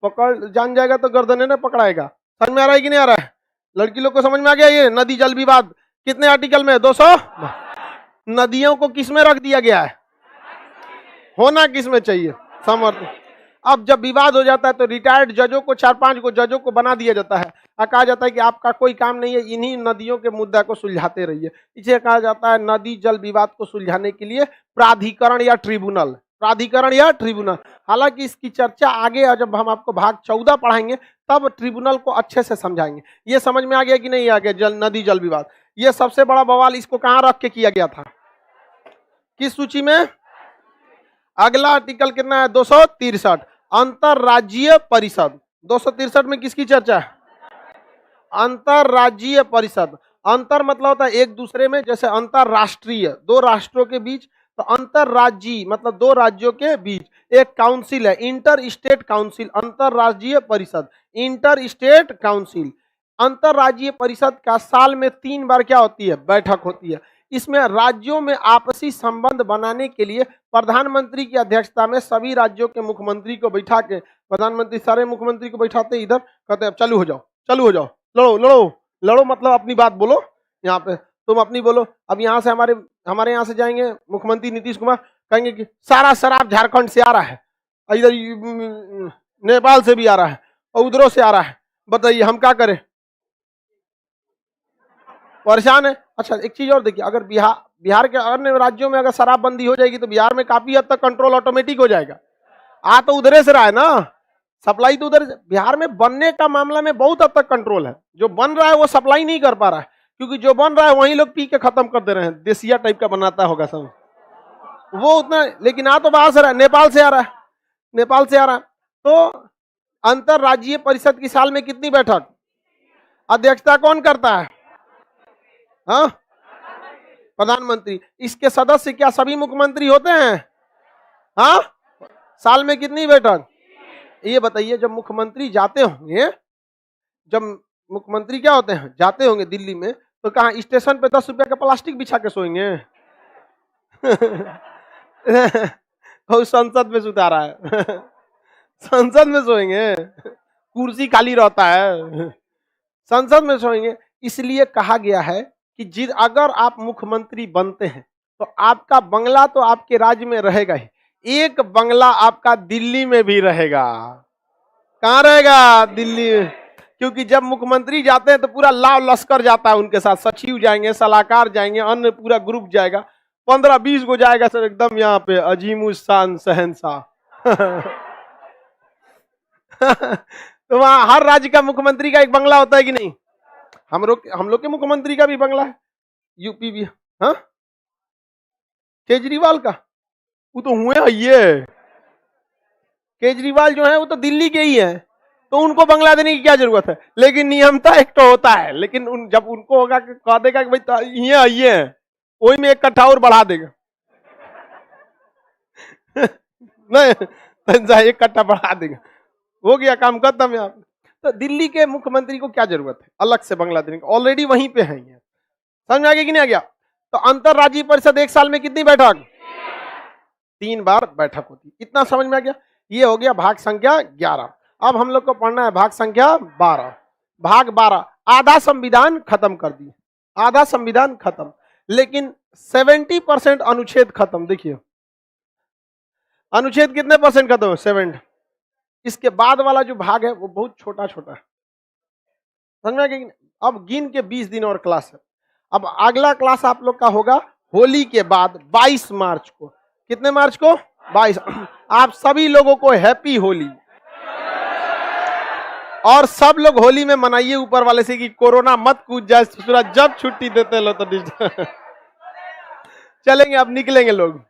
पकड़ जान जाएगा तो गर्दन है ना पकड़ाएगा। समझ में आ रहा है कि नहीं आ रहा है? लड़की लोग को समझ में आ गया? ये नदी जल विवाद कितने आर्टिकल में? 200। नदियों को किस में रख दिया गया है? होना किस में चाहिए? समवर्ती। अब जब विवाद हो जाता है तो रिटायर्ड जजों को, 4-5 को जजों को बना दिया जाता है और कहा जाता है कि आपका कोई काम नहीं है, इन्हीं नदियों के मुद्दा को सुलझाते रहिए। इसे कहा जाता है नदी जल विवाद को सुलझाने के लिए प्राधिकरण या ट्रिब्यूनल। प्राधिकरण या ट्रिब्यूनल। हालांकि इसकी चर्चा आगे, जब हम आपको भाग 14 पढ़ाएंगे तब ट्रिब्यूनल को अच्छे से समझाएंगे। ये समझ में आ गया कि नहीं आ गया? नदी जल विवाद, ये सबसे बड़ा बवाल इसको कहां रख के किया गया था? किस सूची में? अगला आर्टिकल कितना है? 263, अंतरराज्यीय परिषद। 263 में किसकी चर्चा है? अंतरराज्यीय परिषद। अंतर मतलब होता है एक दूसरे में, जैसे अंतरराष्ट्रीय, 2 राष्ट्रों के बीच। तो अंतरराज्यीय मतलब 2 राज्यों के बीच एक काउंसिल है, इंटर स्टेट काउंसिल। अंतरराज्यीय परिषद, इंटर स्टेट काउंसिल। अंतरराज्यीय परिषद का साल में 3 बार क्या होती है? बैठक होती है। इसमें राज्यों में आपसी संबंध बनाने के लिए प्रधानमंत्री की अध्यक्षता में सभी राज्यों के मुख्यमंत्री को बैठा के, प्रधानमंत्री सारे मुख्यमंत्री को बैठाते इधर, कहते हैं चालू हो जाओ, चालू हो जाओ, लड़ो लड़ो लड़ो, मतलब अपनी बात बोलो। यहाँ पे तुम अपनी बोलो। अब यहाँ से हमारे यहाँ से जाएंगे मुख्यमंत्री नीतीश कुमार, कहेंगे कि सारा शराब झारखंड से आ रहा है, इधर नेपाल से भी आ रहा है और उधरों से आ रहा है, बताइए हम क्या करें? परेशान है। अच्छा एक चीज और देखिए, अगर बिहार के अन्य राज्यों में अगर शराबबंदी हो जाएगी तो बिहार में काफी हद तक कंट्रोल ऑटोमेटिक हो जाएगा। आ तो उधरे से रहा है ना, सप्लाई तो उधर। बिहार में बनने का मामला में बहुत हद तक कंट्रोल है। जो बन रहा है वो सप्लाई नहीं कर पा रहा है, क्योंकि जो बन रहा है वही लोग पी के खत्म कर दे रहे हैं। देसिया टाइप का बनाता होगा सब वो उतना, लेकिन आ तो बाहर से रहा है, नेपाल से आ रहा है, नेपाल से आ रहा है। तो अंतरराज्यीय परिषद की साल में कितनी बैठक? अध्यक्षता कौन करता है? हाँ, प्रधानमंत्री। इसके सदस्य क्या सभी मुख्यमंत्री होते हैं? हाँ, साल में कितनी बैठक? ये बताइए, जब मुख्यमंत्री जाते होंगे, जब मुख्यमंत्री क्या होते हैं, जाते होंगे दिल्ली में, तो कहाँ स्टेशन पे 10 रुपया का प्लास्टिक बिछा के सोएंगे? और संसद में सुता रहा है। संसद में सोएंगे, कुर्सी खाली रहता है, संसद में सोएंगे। इसलिए कहा गया है कि अगर आप मुख्यमंत्री बनते हैं तो आपका बंगला तो आपके राज्य में रहेगा ही, एक बंगला आपका दिल्ली में भी रहेगा। कहाँ रहेगा? दिल्ली में। क्योंकि जब मुख्यमंत्री जाते हैं तो पूरा लाव लश्कर जाता है उनके साथ, सचिव जाएंगे, सलाहकार जाएंगे, अन्य पूरा ग्रुप जाएगा, 15-20 को जाएगा सर, एकदम यहाँ पे अजीमुशान शहंशाह। तो वहां हर राज्य का मुख्यमंत्री का एक बंगला होता है कि नहीं? हम लोग के मुख्यमंत्री का भी बंगला है, यूपी भी। हाँ, केजरीवाल का, वो तो हुए हैं ये, केजरीवाल जो है वो तो दिल्ली के ही है, तो उनको बंगला देने की क्या जरूरत है? लेकिन नियमता एक तो होता है, लेकिन जब उनको होगा कि कह देगा कि भाई ये आइए हैं, वही में एक कट्ठा और बढ़ा देगा। नहीं, एक कट्ठा बढ़ा देगा, हो गया काम खत्म है। तो दिल्ली के मुख्यमंत्री को क्या जरूरत है अलग से बंगला देने की? ऑलरेडी वहीं पे है ये। समझ में आ गया कि नहीं आ गया? तो अंतरराज्यीय परिषद एक साल में कितनी बैठक? 3 बार बैठक होती। इतना समझ में आ गया? ये हो गया भाग संख्या 11। अब हम लोग को पढ़ना है भाग संख्या 12। भाग 12, आधा संविधान खत्म कर दिए, आधा संविधान खत्म, लेकिन 70% अनुच्छेद खत्म। देखिए अनुच्छेद कितने परसेंट खत्म? 70। इसके बाद वाला जो भाग है वो बहुत छोटा छोटा है। समझ में आ गया? अब गिन के 20 दिन और क्लास है। अब अगला क्लास आप लोग का होगा होली के बाद 22 मार्च को। कितने मार्च को? 22। आप सभी लोगों को हैप्पी होली, और सब लोग होली में मनाइए ऊपर वाले से कि कोरोना मत कूद जाए, जब छुट्टी देते लो तो चलेंगे, अब निकलेंगे लोग।